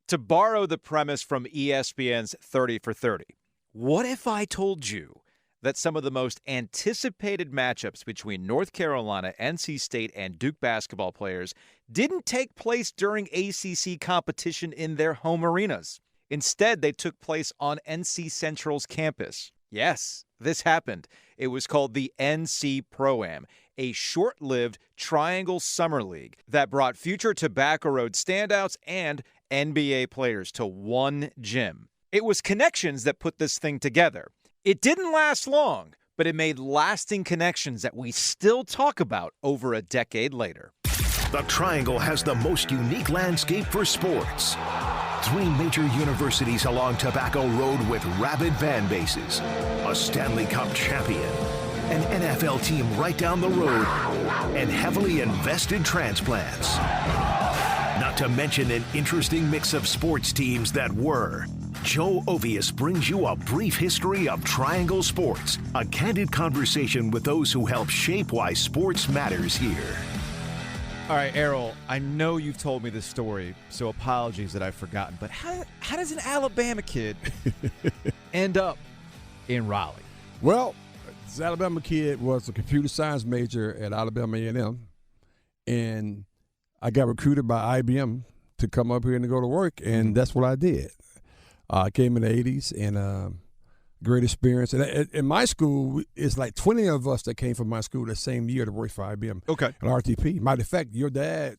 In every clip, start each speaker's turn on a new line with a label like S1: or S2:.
S1: To borrow the premise from ESPN's 30 for 30, what if I told you that some of the most anticipated matchups between North Carolina, NC State, and Duke basketball players didn't take place during ACC competition in their home arenas? Instead, they took place on NC Central's campus. Yes, this happened. It was called the NC Pro-Am, a short-lived Triangle Summer League that brought future Tobacco Road standouts and NBA players to one gym. It was connections that put this thing together. It didn't last long, but it made lasting connections that we still talk about over a decade later.
S2: The Triangle has the most unique landscape for sports. 3 major universities along Tobacco Road with rabid fan bases, a Stanley Cup champion, an NFL team right down the road, and heavily invested transplants. Not to mention an interesting mix of sports teams that were. Joe Ovies brings you a brief history of Triangle sports, a candid conversation with those who help shape why sports matters here.
S1: All right, Erroll, I know you've told me this story, so apologies that I've forgotten, but how does an Alabama kid end up in Raleigh?
S3: Well, this Alabama kid was a computer science major at Alabama A&M, and I got recruited by IBM to come up here and to go to work, and that's what I did. I came in the 80s, and great experience. And in my school, it's like 20 of us that came from my school the same year to work for IBM.
S1: Okay.
S3: At RTP. Matter of fact, your dad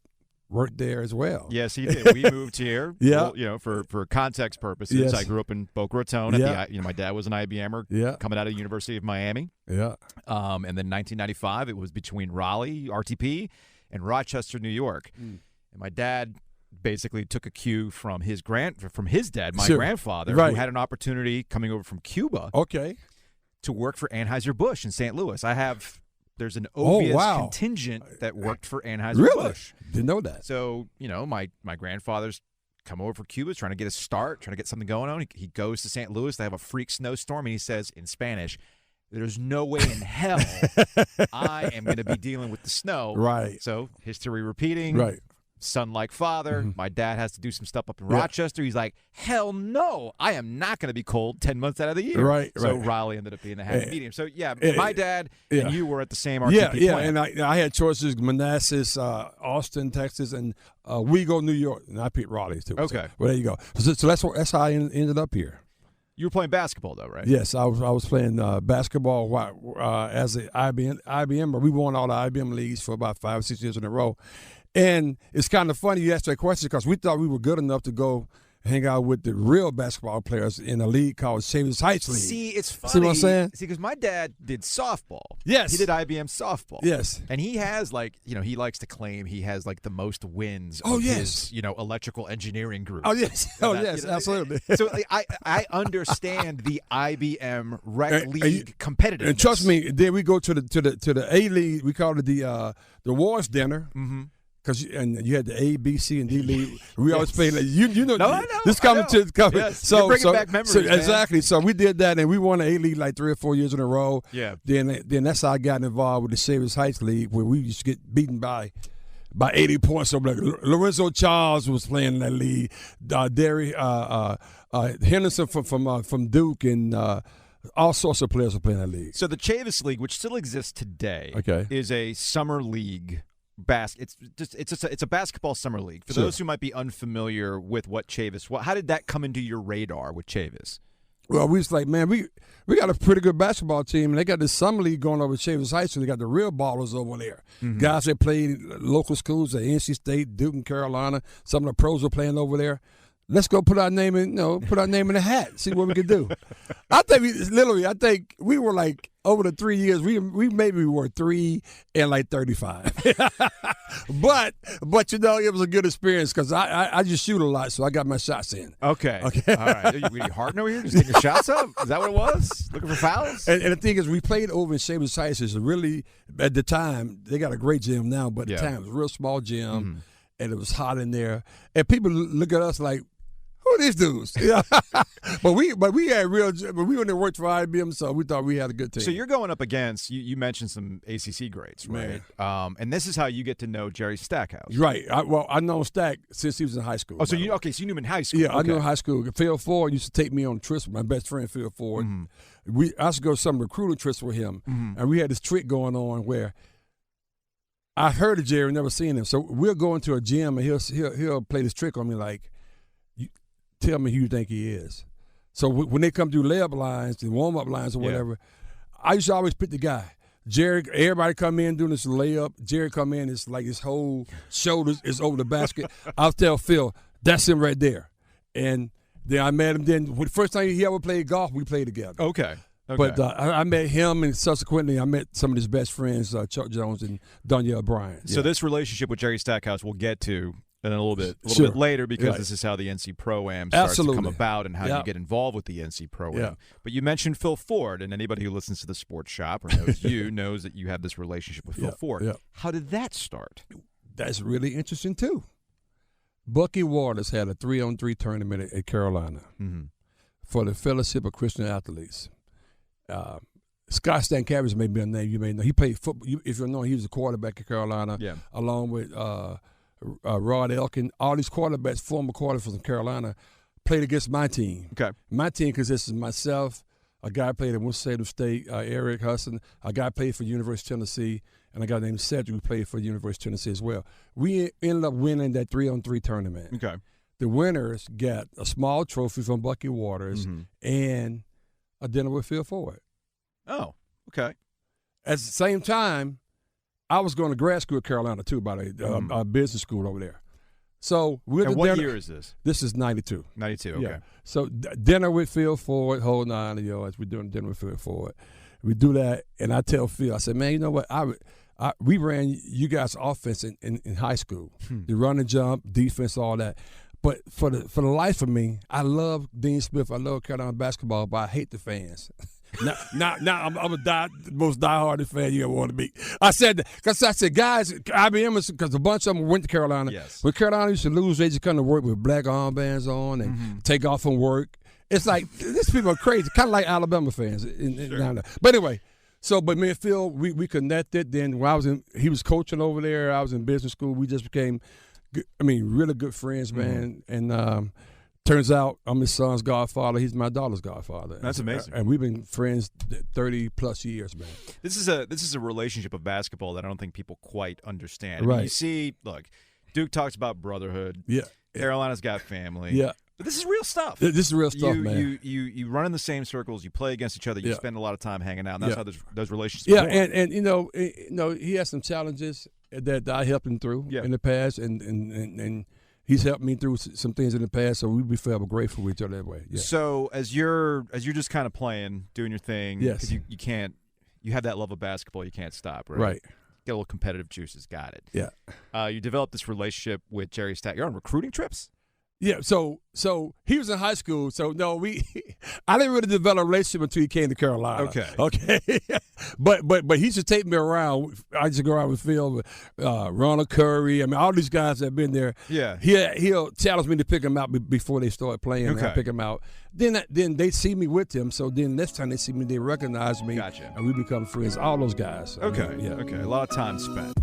S3: worked there as well.
S1: Yes, he did. We moved here.
S3: Yeah.
S1: Well, for context purposes.
S3: Yes.
S1: I grew up in Boca Raton. My dad was an IBMer.
S3: Yeah.
S1: Coming out of the University of Miami.
S3: Yeah.
S1: And then 1995, it was between Raleigh, RTP, and Rochester, New York. And my dad basically took a cue from his dad, my grandfather,
S3: right,
S1: who had an opportunity coming over from Cuba.
S3: Okay.
S1: To work for Anheuser-Busch in St. Louis. There's an Ovies contingent that worked for Anheuser-Busch.
S3: Really? Didn't know that.
S1: So, my grandfather's come over for Cuba, trying to get a start, trying to get something going on. He goes to St. Louis. They have a freak snowstorm, and he says in Spanish, "There's no way in hell I am going to be dealing with the snow."
S3: Right.
S1: So, history repeating.
S3: Right.
S1: Son like father. Mm-hmm. My dad has to do some stuff up in Rochester. He's like, hell no, I am not going to be cold 10 months out of the year.
S3: Right.
S1: So Raleigh ended up being the happy medium. So, my dad and you were at the same RTP plant.
S3: And I had choices, Manassas, Austin, Texas, and Wego, New York. And I picked Raleigh, too.
S1: Okay.
S3: So, well, there you go. So that's how I ended up here.
S1: You were playing basketball, though, right?
S3: Yes, I was playing basketball as an IBM, but we won all the IBM leagues for about 5 or 6 years in a row. And it's kind of funny you asked that question because we thought we were good enough to go hang out with the real basketball players in a league called Chavis Heights League.
S1: See, it's funny.
S3: See what I'm saying?
S1: See, because my dad did softball.
S3: Yes.
S1: He did IBM softball.
S3: Yes.
S1: And he has, he likes to claim he has, the most wins of his, electrical engineering group.
S3: Oh, yes. Absolutely.
S1: So, I understand the IBM Rec League competitiveness.
S3: And trust me, then we go to the A League. We call it the Wars Dinner. Mm-hmm. Because you had the A, B, C, and D league. We always played this coming to coming.
S1: Yes. So bringing back memories, man.
S3: Exactly. So we did that, and we won the A league 3 or 4 years in a row.
S1: Yeah.
S3: Then that's how I got involved with the Chavis Heights League, where we used to get beaten by 80 points. So Lorenzo Charles was playing in that league. Henderson from Duke and. All sorts of players were playing that league.
S1: So the Chavis League, which still exists today, is a summer league. It's a basketball summer league. For those who might be unfamiliar with what Chavis, how did that come into your radar with Chavis?
S3: Well, we was like, man, we got a pretty good basketball team, and they got this summer league going over at Chavis Heights, so they got the real ballers over there. Mm-hmm. Guys that played local schools at NC State, Duke, and Carolina. Some of the pros are playing over there. Let's go put our name in the hat, see what we can do. I think we were over the 3 years, we maybe were 3 and 35. but it was a good experience because I just shoot a lot, so I got my shots in.
S1: Okay. All right. Were you hardened over here, just taking shots up? Is that what it was? Looking for fouls?
S3: And the thing is, we played over in Chavis Heights. It's really, at the time, they got a great gym now, but at the time it was a real small gym, and it was hot in there. And people look at us like, Who are these dudes? Yeah. but we had but we only worked for IBM, so we thought we had a good team.
S1: So you're going up against, you mentioned some ACC greats, right? And this is how you get to know Jerry Stackhouse.
S3: Right. I know Stack since he was in high school.
S1: Oh, so you knew him in high school?
S3: Yeah,
S1: okay.
S3: I knew him in high school. Phil Ford used to take me on trips with my best friend, Phil Ford. I used to go to some recruiting trips with him, and we had this trick going on where I heard of Jerry, never seen him. So we'll go into a gym, and he'll play this trick on me like, tell me who you think he is. So when they come through layup lines and warm-up lines or whatever, I used to always pick the guy. Jerry, everybody come in doing this layup. Jerry come in, it's like his whole shoulders is over the basket. I'll tell Phil, that's him right there. And then I met him. Then the first time he ever played golf, we played together.
S1: Okay.
S3: But I met him, and subsequently I met some of his best friends, Chuck Jones and Danielle Bryan.
S1: So this relationship with Jerry Stackhouse we'll get to in a little bit later, because this is how the NC Pro-Am starts to come about and how you get involved with the NC Pro-Am. Yeah. But you mentioned Phil Ford, and anybody who listens to the Sports Shop or knows you knows that you have this relationship with Phil Ford. Yeah. How did that start?
S3: That's really interesting, too. Bucky Waters had a 3-on-3 tournament at Carolina for the Fellowship of Christian Athletes. Scott Stankiewicz may be a name you may know. He played football. If you know, he was a quarterback at Carolina, along with Rod Elkin. All these quarterbacks, former quarterbacks from Carolina, played against my team.
S1: Okay.
S3: My team consists of myself, a guy played at Winston-Salem State, Eric Hudson, a guy played for University of Tennessee, and a guy named Cedric who played for University of Tennessee as well. We ended up winning that 3-on-3 tournament.
S1: Okay.
S3: The winners got a small trophy from Bucky Waters and a dinner with Phil Ford.
S1: Oh, okay.
S3: At the same time, I was going to grad school at Carolina, too, by a business school over there. So
S1: and what year is this?
S3: This is 92.
S1: 92, okay.
S3: Yeah. So dinner with Phil Ford, whole 9 yards. We're doing dinner with Phil Ford. We do that, and I tell Phil, I said, man, you know what? We ran you guys' offense in high school. The run and jump, defense, all that. But for the life of me, I love Dean Smith. I love Carolina basketball, but I hate the fans. now I'm the most diehard fan you ever want to be. I said that because I said, guys, IBM, because a bunch of them went to Carolina.
S1: Yes.
S3: When Carolina used to lose, they just come to work with black armbands on and take off from work. It's like, these people are crazy, kind of like Alabama fans. But anyway, but me and Phil, we connected. Then when he was coaching over there, I was in business school. We just became, really good friends, man. And turns out I'm his son's godfather. He's my daughter's godfather.
S1: That's amazing.
S3: And we've been friends 30-plus years, man.
S1: This is a relationship of basketball that I don't think people quite understand.
S3: Right.
S1: You see, look, Duke talks about brotherhood.
S3: Yeah.
S1: Carolina's got family.
S3: Yeah.
S1: But this is real stuff.
S3: This is real stuff, man.
S1: You run in the same circles. You play against each other. You spend a lot of time hanging out. And that's how those relationships.
S3: Yeah, and he has some challenges that I helped him through in the past, and he's helped me through some things in the past. So we feel grateful for each other that way. Yeah.
S1: So as you're just kind of playing, doing your thing, because you can't, you have that love of basketball. You can't stop, right? Right. Get a little competitive juices. Got it.
S3: Yeah.
S1: You developed this relationship with Jerry Stack. You're on recruiting trips.
S3: Yeah, so he was in high school. So no, I didn't really develop a relationship until he came to Carolina. Okay. but he should take me around. I used to go around with Phil, Ronald Curry. All these guys that have been there.
S1: Yeah.
S3: He'll challenge me to pick them out before they start playing.
S1: Okay.
S3: I pick them out. Then they see me with him. So then next time they see me, they recognize me.
S1: Gotcha.
S3: And we become friends. All those guys.
S1: Okay. Okay. A lot of time spent.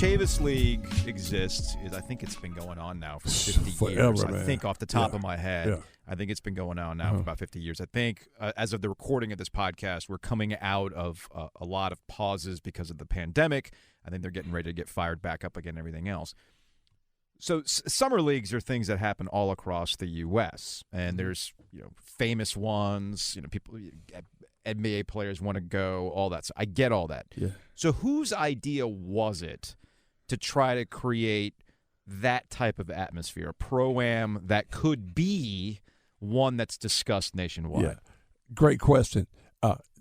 S1: Chavis League exists. I think it's been going on now for 50 years.
S3: Man.
S1: I think off the top of my head, I think it's been going on now for about 50 years. I think as of the recording of this podcast, we're coming out of a lot of pauses because of the pandemic. I think they're getting ready to get fired back up again and everything else. So summer leagues are things that happen all across the U.S. And there's famous ones. People, NBA players want to go, all that. So I get all that.
S3: Yeah.
S1: So whose idea was it to try to create that type of atmosphere, a pro-am that could be one that's discussed nationwide?
S3: Yeah, great question.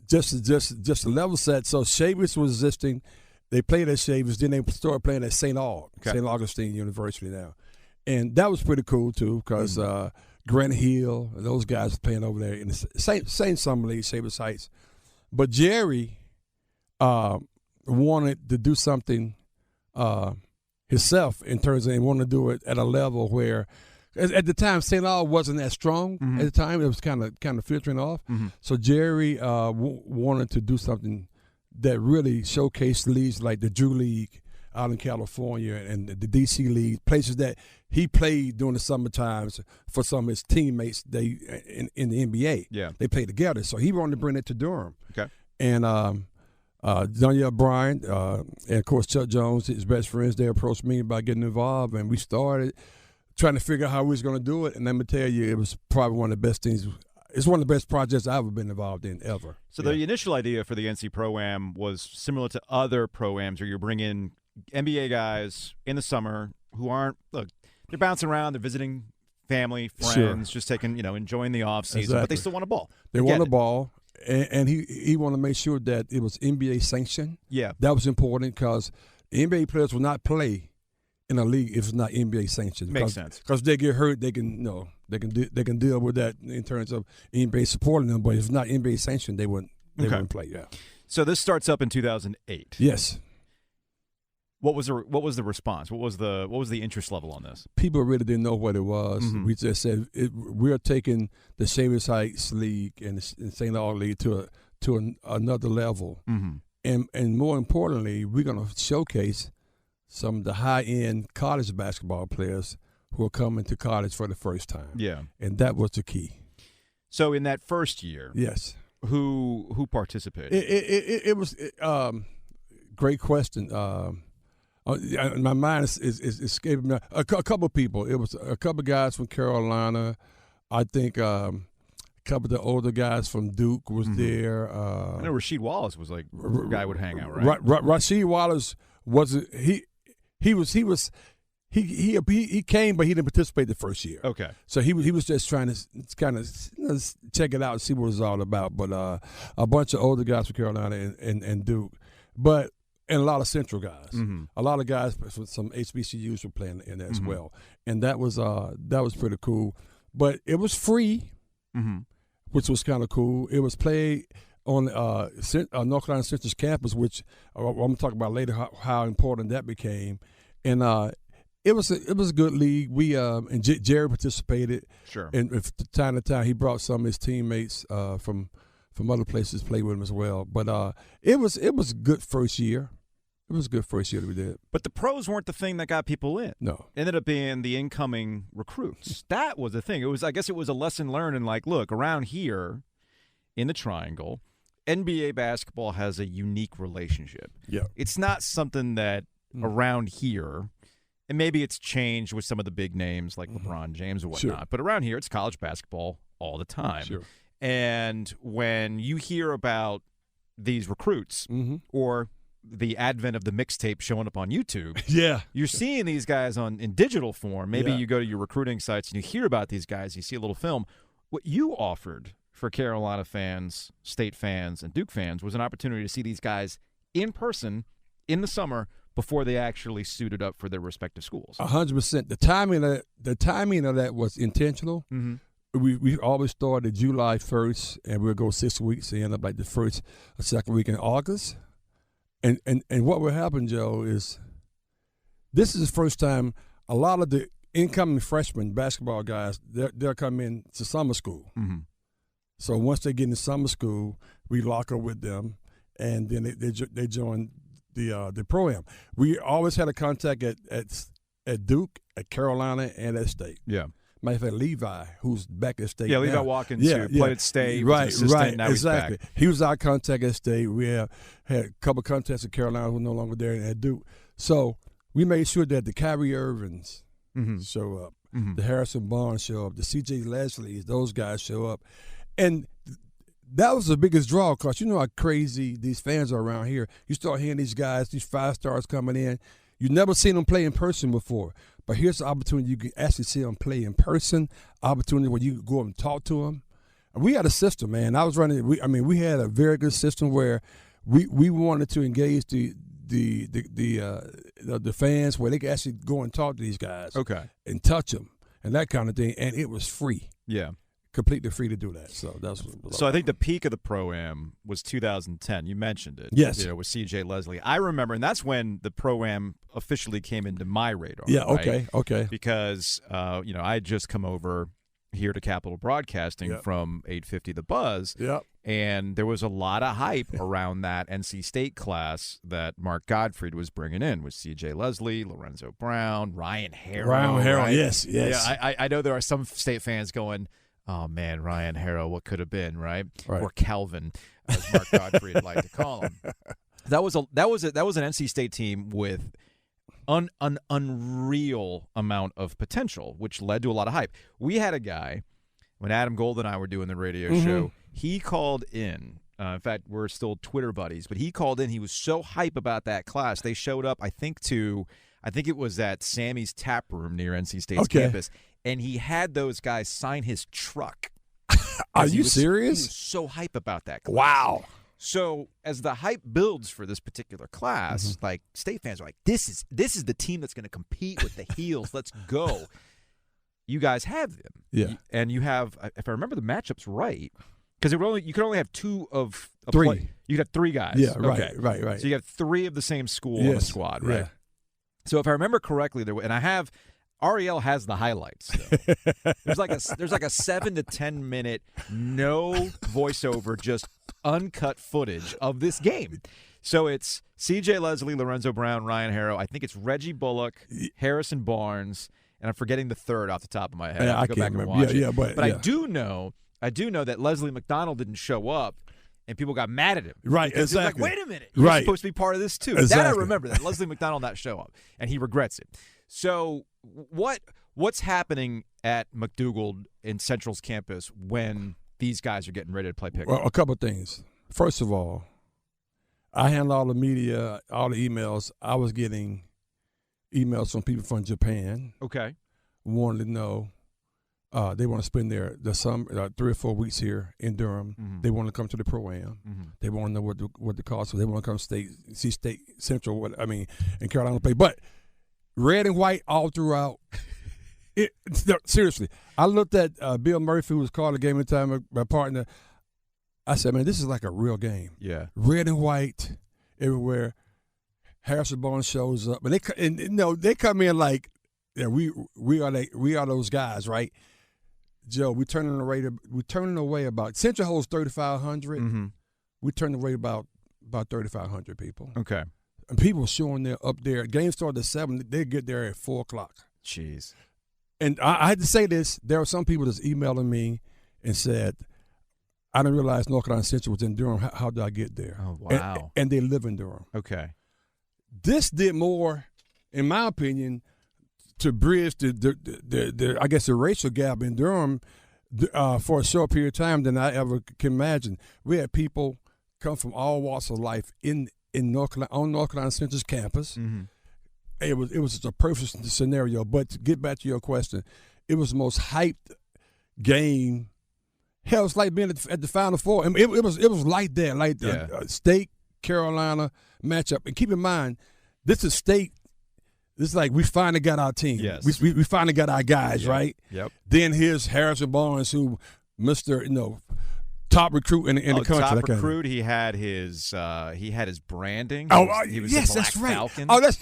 S3: Just a level set. So Chavis was existing. They played at Chavis. Then they started playing at St. Augustine University now, and that was pretty cool too because Grant Hill, those guys were playing over there in the same summer league, Chavis Heights. But Jerry wanted to do something himself in terms of he wanted to do it at a level where at the time St. Aug wasn't that strong. At the time it was kind of filtering off. So Jerry wanted to do something that really showcased leagues like the Drew League out in California and the D.C. League, places that he played during the summer times for some of his teammates in the NBA.
S1: Yeah.
S3: They played together. So he wanted to bring it to Durham.
S1: Okay.
S3: And Danielle Bryant and, of course, Chuck Jones, his best friends, they approached me about getting involved, and we started trying to figure out how we was going to do it. And let me tell you, it was probably one of the best things. It's one of the best projects I've ever been involved in, ever.
S1: So the initial idea for the NC Pro-Am was similar to other Pro-Ams where you bring in NBA guys in the summer who aren't – look, they're bouncing around, they're visiting family, friends, just taking, enjoying the off season, but they still want a ball.
S3: They want a ball, and he wanted to make sure that it was NBA sanctioned. Yeah. That was important because NBA players will not play in a league if it's not NBA sanctioned.
S1: Makes sense.
S3: Because they get hurt, they can deal with that in terms of NBA supporting them, but if it's not NBA sanctioned, they wouldn't play. Yeah.
S1: So this starts up in 2008.
S3: Yes.
S1: What was the response? What was the interest level on this?
S3: People really didn't know what it was. We just said we're taking the Shavers Heights League and the St. Aug League to another level, and more importantly, we're going to showcase some of the high-end college basketball players who are coming to college for the first time. Yeah, and that was the key. So in that first year, yes, who participated? It was great question. My mind is escaping me. A couple of people. It was a couple of guys from Carolina. I think a couple of the older guys from Duke was there.
S1: I know Rasheed Wallace was like a guy would hang out, right?
S3: Rasheed Wallace wasn't he came, but he didn't participate the first year. Okay. So he was just trying to kind of check it out and see what it was all about. But a bunch of older guys from Carolina and Duke, and a lot of Central guys. A lot of guys from some HBCUs were playing in there as well, and that was pretty cool. But it was free, which was kind of cool. It was played on North Carolina Central's campus, which I'm going to talk about later how important that became. And it was a good league. We and Jerry participated. Sure. And from time to time, he brought some of his teammates from other places to play with him as well. But it was a good first year. It was a good first year that we did.
S1: But the pros weren't the thing that got people in.
S3: No.
S1: Ended up being the incoming recruits. That was the thing. I guess it was a lesson learned in look, around here in the Triangle, NBA basketball has a unique relationship. Yeah. It's not something that around here, and maybe it's changed with some of the big names like LeBron James or whatnot, but around here it's college basketball all the time. Sure. And when you hear about these recruits or the advent of the mixtape showing up on YouTube, you're seeing these guys in digital form. Maybe you go to your recruiting sites and you hear about these guys, you see a little film. What you offered for Carolina fans, State fans, and Duke fans was an opportunity to see these guys in person in the summer before they actually suited up for their respective schools. 100%. The timing of that was intentional. We always started July 1st, and we'll go 6 weeks and end up like the first or second week in August. And what will happen, Joe, is this is the first time a lot of the incoming freshman basketball guys, they'll come in to summer school. So once they get into summer school, we lock up with them, and then they join the program. We always had a contact at Duke, at Carolina, and at State. Yeah. Matter of fact, Levi, who's back at State. Yeah, Levi Watkins, who played at State, was an assistant, now
S3: exactly.
S1: He's back.
S3: He was our contact at State. We had a couple of contacts at Carolina who were no longer there at Duke. So we made sure that the Kyrie Irvings show up, the Harrison Barnes show up, the C.J. Leslies, those guys show up. And that was the biggest draw because you know how crazy these fans are around here. You start hearing these guys, these 5-stars coming in. You've never seen them play in person before. But here's the opportunity you can actually see them play in person, opportunity where you can go up and talk to them. And we had a system, man. I was running. We had a very good system where we wanted to engage the fans where they could actually go and talk to these guys, and touch them and that kind of thing. And it was free. Yeah. completely free to do that. So that's what.
S1: So I think the peak of the Pro-Am was 2010. You mentioned it.
S3: Yes.
S1: With C.J. Leslie. I remember, and that's when the Pro-Am officially came into my radar.
S3: Yeah.
S1: Right?
S3: Okay.
S1: Because I had just come over here to Capitol Broadcasting from 850 The Buzz.
S3: Yep.
S1: And there was a lot of hype around that NC State class that Mark Gottfried was bringing in with C.J. Leslie, Lorenzo Brown, Ryan Harrow. Right?
S3: Yes.
S1: Yeah, I know there are some State fans going, oh, man, Ryan Harrow, what could have been, right? Or Calvin, as Mark Gottfried liked to call him. That was an NC State team with an unreal amount of potential, which led to a lot of hype. We had a guy, when Adam Gold and I were doing the radio show, he called in. In fact, we're still Twitter buddies, but he called in. He was so hype about that class. They showed up, I think it was at Sammy's Tap Room near NC State's campus, and he had those guys sign his truck.
S3: Are you serious?
S1: He was so hype about that class.
S3: Wow.
S1: So as the hype builds for this particular class, like State fans are like, this is the team that's going to compete with the Heels. Let's go. You guys have them.
S3: Yeah.
S1: And you have, if I remember the matchups right, because you could only have two of a
S3: three.
S1: Play. You could have three guys.
S3: Yeah,
S1: okay.
S3: right.
S1: So you have three of the same school on the squad, right? Yeah. So if I remember correctly, Ariel has the highlights. There's like a 7 to 10 minute no voiceover, just uncut footage of this game. So it's C.J. Leslie, Lorenzo Brown, Ryan Harrow. I think it's Reggie Bullock, Harrison Barnes, and I'm forgetting the third off the top of my head.
S3: I
S1: go
S3: can't
S1: back and
S3: remember.
S1: watch it.
S3: But
S1: I do know that Leslie McDonald didn't show up. And people got mad at him.
S3: Right, exactly.
S1: Like, wait a minute. You're supposed to be part of this, too.
S3: Exactly.
S1: That I remember, that Leslie McDonald not show up. And he regrets it. So what's happening at McDougal in Central's campus when these guys are getting ready to play pickup?
S3: Well, a couple of things. First of all, I handle all the media, all the emails. I was getting emails from people from Japan.
S1: Okay.
S3: Wanting to know. They want to spend the summer 3 or 4 weeks here in Durham. Mm-hmm. They want to come to the Pro-Am. Mm-hmm. They want to know what the cost is. They want to come see State Central. In Carolina play. But red and white all throughout. Seriously, I looked at Bill Murphy, who was calling the game at the time, my partner. I said, man, this is like a real game.
S1: Yeah,
S3: red and white everywhere. Harrison Barnes shows up, and they come in like, yeah, we are those guys, right? Joe, we're turning away about Central holds 3,500. Mm-hmm. We turn away about 3,500 people.
S1: Okay,
S3: and people showing there up there. Game started at 7. They get there at 4:00.
S1: Jeez.
S3: And I had to say this. There were some people that's emailing me and said, "I didn't realize North Carolina Central was in Durham. How did I get there?"
S1: Oh wow!
S3: And they live in Durham.
S1: Okay.
S3: This did more, in my opinion, to bridge the I guess the racial gap in Durham for a short period of time than I ever can imagine. We had people come from all walks of life in North Carolina Central's campus. Mm-hmm. It was just a perfect scenario. But to get back to your question, it was the most hyped game. Hell, it's like being at the Final Four. I mean, it was like that, the State Carolina matchup. And keep in mind, this is State. This is like we finally got our team.
S1: Yes.
S3: We finally got our guys, right?
S1: Yep.
S3: Then here's Harrison Barnes, who Mr. Top recruit in the country.
S1: Top recruit. He had his branding. He was
S3: yes,
S1: the Black
S3: that's right.
S1: Falcon.
S3: Oh, that's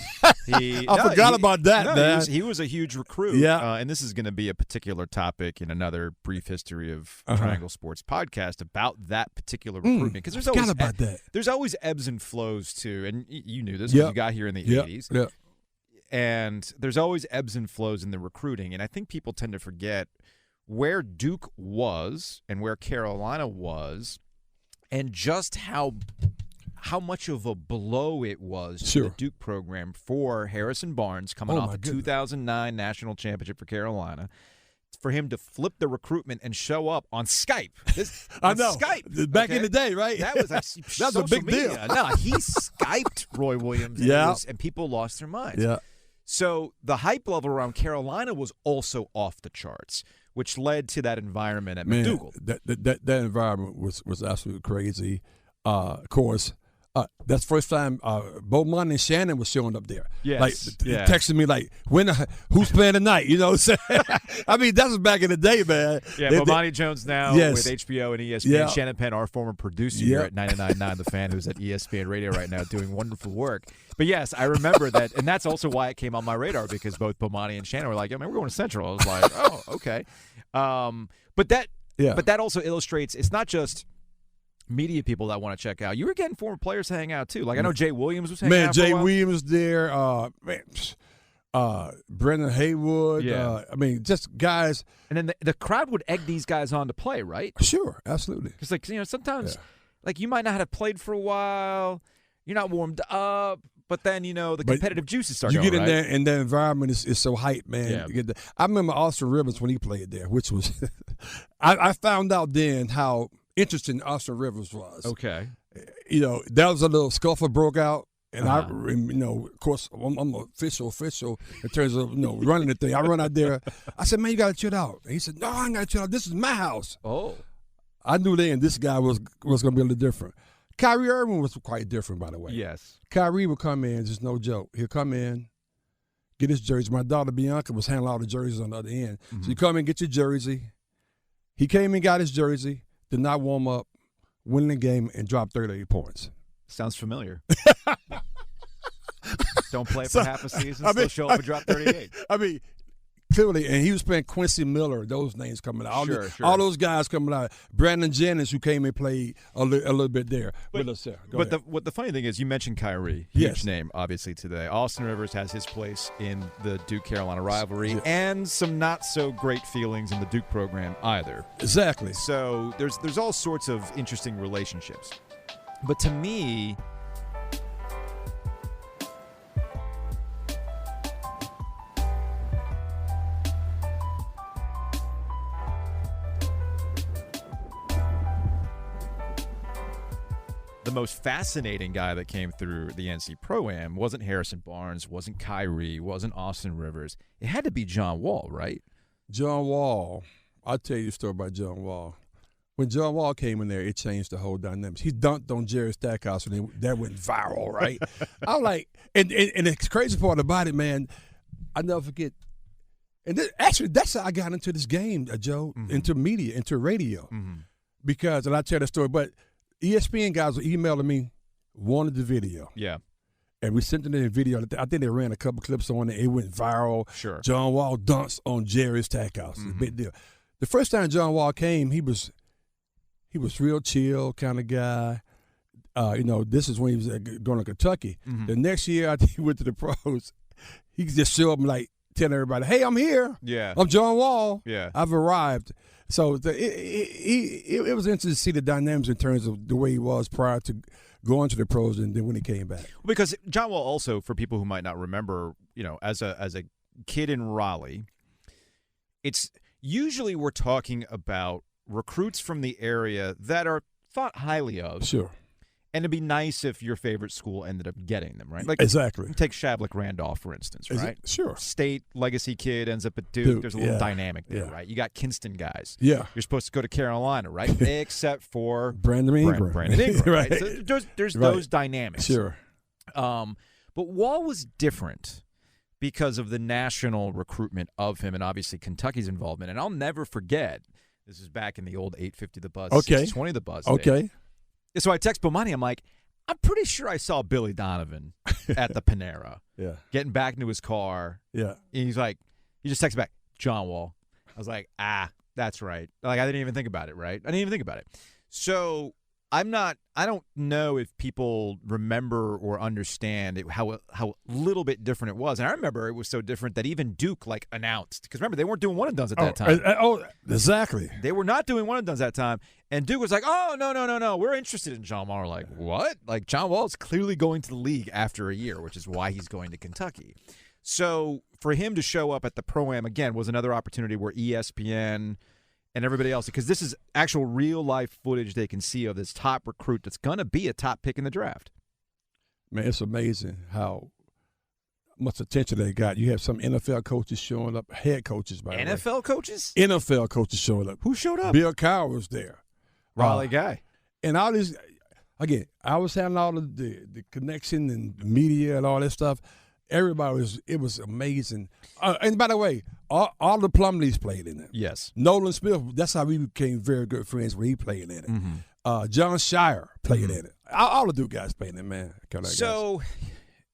S3: I forgot about that.
S1: No,
S3: man.
S1: He was a huge recruit.
S3: Yeah,
S1: and this is going to be a particular topic in another brief history of Triangle Sports podcast about that particular recruitment. Because there's always ebbs and flows too, and you knew this because you got here in the 80s.
S3: Yeah.
S1: And there's always ebbs and flows in the recruiting, and I think people tend to forget where Duke was and where Carolina was, and just how much of a blow it was to the Duke program for Harrison Barnes coming off the 2009 national championship for Carolina, for him to flip the recruitment and show up on Skype.
S3: I know.
S1: Skype.
S3: Back in the day, right?
S1: That was
S3: a big deal.
S1: No, he Skyped Roy Williams, and people lost their minds.
S3: Yeah.
S1: So the hype level around Carolina was also off the charts, which led to that environment at McDougal.
S3: That environment was absolutely crazy. Of course, That's the first time Beaumont and Shannon was showing up there.
S1: Yes.
S3: Like
S1: Yeah.
S3: texting me like, who's playing tonight? You know what I'm saying? I mean, that was back in the day, man.
S1: Yeah, Bomani Jones now with HBO and ESPN.
S3: Yeah.
S1: Shannon Penn, our former producer here at 99.9 The Fan, who's at ESPN Radio right now doing wonderful work. But yes, I remember that, and that's also why it came on my radar, because both Bomani and Shannon were like, we're going to Central. I was like, oh, okay. But that also illustrates it's not just media people that want to check out. You were getting former players to hang out too. Like I know Jay Williams was hanging out.
S3: Jay Williams there. Brendan Haywood.
S1: Yeah.
S3: Just guys.
S1: And then the crowd would egg these guys on to play, right?
S3: Sure, absolutely.
S1: Because sometimes you might not have played for a while. You're not warmed up. But then, the competitive juices start going,
S3: you get in
S1: right?
S3: there, and the environment is so hype, man.
S1: Yeah.
S3: I remember Austin Rivers when he played there, which was I found out then how interesting Austin Rivers was.
S1: Okay.
S3: That was a little scuffle broke out. And of course, I'm official in terms of, running the thing. I run out there. I said, man, you got to chill out. And he said, no, I ain't got to chill out. This is my house.
S1: Oh.
S3: I knew then this guy was going to be a little different. Kyrie Irving was quite different, by the way.
S1: Yes.
S3: Kyrie would come in, just no joke. He'll come in, get his jersey. My daughter Bianca was handling all the jerseys on the other end. Mm-hmm. So you come in, get your jersey. He came and got his jersey, did not warm up, win the game, and dropped 38 points.
S1: Sounds familiar. Don't play for half a season, still show up and drop 38.
S3: Clearly, and he was playing Quincy Miller, those names coming out.
S1: Sure.
S3: All those guys coming out. Brandon Jennings, who came and played a little bit there. But
S1: the funny thing is, you mentioned Kyrie, huge name, obviously, today. Austin Rivers has his place in the Duke-Carolina rivalry and some not-so-great feelings in the Duke program either.
S3: Exactly.
S1: So there's all sorts of interesting relationships. But to me, the most fascinating guy that came through the NC Pro-Am wasn't Harrison Barnes, wasn't Kyrie, wasn't Austin Rivers. It had to be John Wall, right?
S3: John Wall. I'll tell you a story about John Wall. When John Wall came in there, it changed the whole dynamics. He dunked on Jerry Stackhouse, and that went viral, right? I was like, and the crazy part about it, man, I never forget. And actually, that's how I got into this game, Joe, into media, into radio. Mm-hmm. Because, and I'll tell the story, but ESPN guys were emailing me, wanted the video.
S1: Yeah.
S3: And we sent them the video. I think they ran a couple clips on it. It went viral.
S1: Sure. John
S3: Wall dunks on Jerry Stackhouse. It's a big deal. The first time John Wall came, he was real chill kind of guy. This is when he was going to Kentucky. Mm-hmm. The next year, I think he went to the pros. He could just show up and telling everybody, "Hey, I'm here.
S1: Yeah,
S3: I'm John Wall.
S1: Yeah,
S3: I've arrived." So it was interesting to see the dynamics in terms of the way he was prior to going to the pros and then when he came back.
S1: Because John Wall also, for people who might not remember, as a kid in Raleigh, it's usually we're talking about recruits from the area that are thought highly of.
S3: Sure.
S1: And it'd be nice if your favorite school ended up getting them, right? Like
S3: exactly.
S1: Take Shavlik Randolph, for instance, right?
S3: Sure.
S1: State legacy kid ends up at Duke. There's a little dynamic there, right? You got Kinston guys.
S3: Yeah.
S1: You're supposed to go to Carolina, right? Except for
S3: Brandon Ingram.
S1: Right? So there's those dynamics.
S3: Sure.
S1: But Wall was different because of the national recruitment of him and obviously Kentucky's involvement. And I'll never forget, this is back in the old 850 The Buzz, 620 The Buzz.
S3: Okay.
S1: Day. So I text Bomani. I'm like, I'm pretty sure I saw Billy Donovan at the Panera.
S3: Yeah.
S1: Getting back into his car.
S3: Yeah.
S1: And he's like, he just texts back, John Wall. I was like, that's right. Like, I didn't even think about it, right? I didn't even think about it. So I don't know if people remember or understand how little bit different it was. And I remember it was so different that even Duke announced, because remember, they weren't doing one-and-dones at that time.
S3: Exactly.
S1: They were not doing one-and-dones that time. And Duke was like, oh, no, we're interested in John Wall. We're like, what? Like, John Wall is clearly going to the league after a year, which is why he's going to Kentucky. So for him to show up at the Pro-Am, again, was another opportunity where ESPN and everybody else, because this is actual real-life footage they can see of this top recruit that's going to be a top pick in the draft.
S3: Man, it's amazing how much attention they got. You have some NFL coaches showing up, head coaches, by the way.
S1: NFL coaches?
S3: NFL coaches showing up.
S1: Who showed up?
S3: Bill Cowher was there.
S1: Raleigh guy.
S3: And all these again, I was having all the connection and the media and all that stuff. Everybody it was amazing. And by the way, all the Plumlees played in it.
S1: Yes.
S3: Nolan Smith, that's how we became very good friends when he played in it.
S1: Mm-hmm.
S3: John Shire played in it. All the Duke guys played in it, man.
S1: So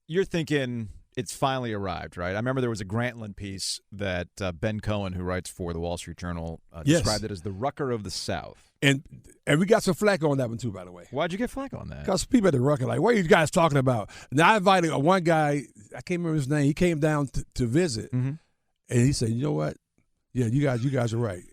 S1: you're thinking it's finally arrived, right? I remember there was a Grantland piece that Ben Cohen, who writes for the Wall Street Journal, described it as the Rucker of the South.
S3: And we got some flack on that one, too, by the way.
S1: Why'd you get flack on that?
S3: Because people at the Rucker like, what are you guys talking about? Now, I invited one guy, I can't remember his name. He came down to visit, and he said, you know what? Yeah, you guys are right.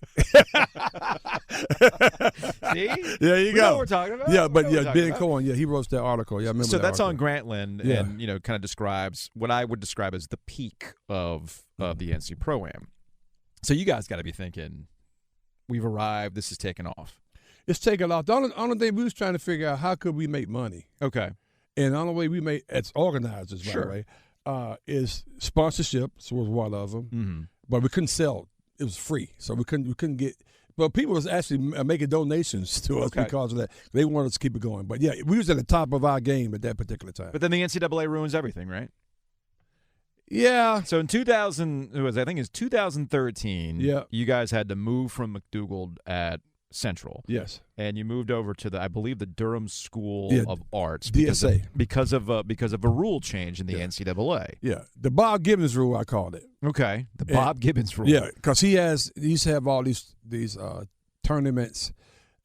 S1: See?
S3: Yeah, you
S1: we know what we're talking about.
S3: Yeah, but Ben Cohen, he wrote that article. Yeah, I remember
S1: so
S3: that
S1: that's
S3: article.
S1: on Grantland, and kind of describes what I would describe as the peak of the NC Pro-Am. So you guys got to be thinking, we've arrived. This is taking off.
S3: It's taking off. The only thing we was trying to figure out, how could we make money?
S1: Okay.
S3: And the only way we made, as organizers, by the way, is sponsorships was one of them.
S1: Mm-hmm.
S3: But we couldn't sell. It was free, so we couldn't get. But people was actually making donations to us because of that. They wanted us to keep it going. But yeah, we was at the top of our game at that particular time.
S1: But then the NCAA ruins everything, right?
S3: Yeah.
S1: So in 2013, you guys had to move from McDougall at Central.
S3: Yes.
S1: And you moved over to I believe the Durham School of Arts
S3: DSA
S1: because of a rule change in the NCAA.
S3: Yeah. The Bob Gibbons rule, I called it.
S1: Okay. The Bob Gibbons rule.
S3: Yeah, because he used to have all these tournaments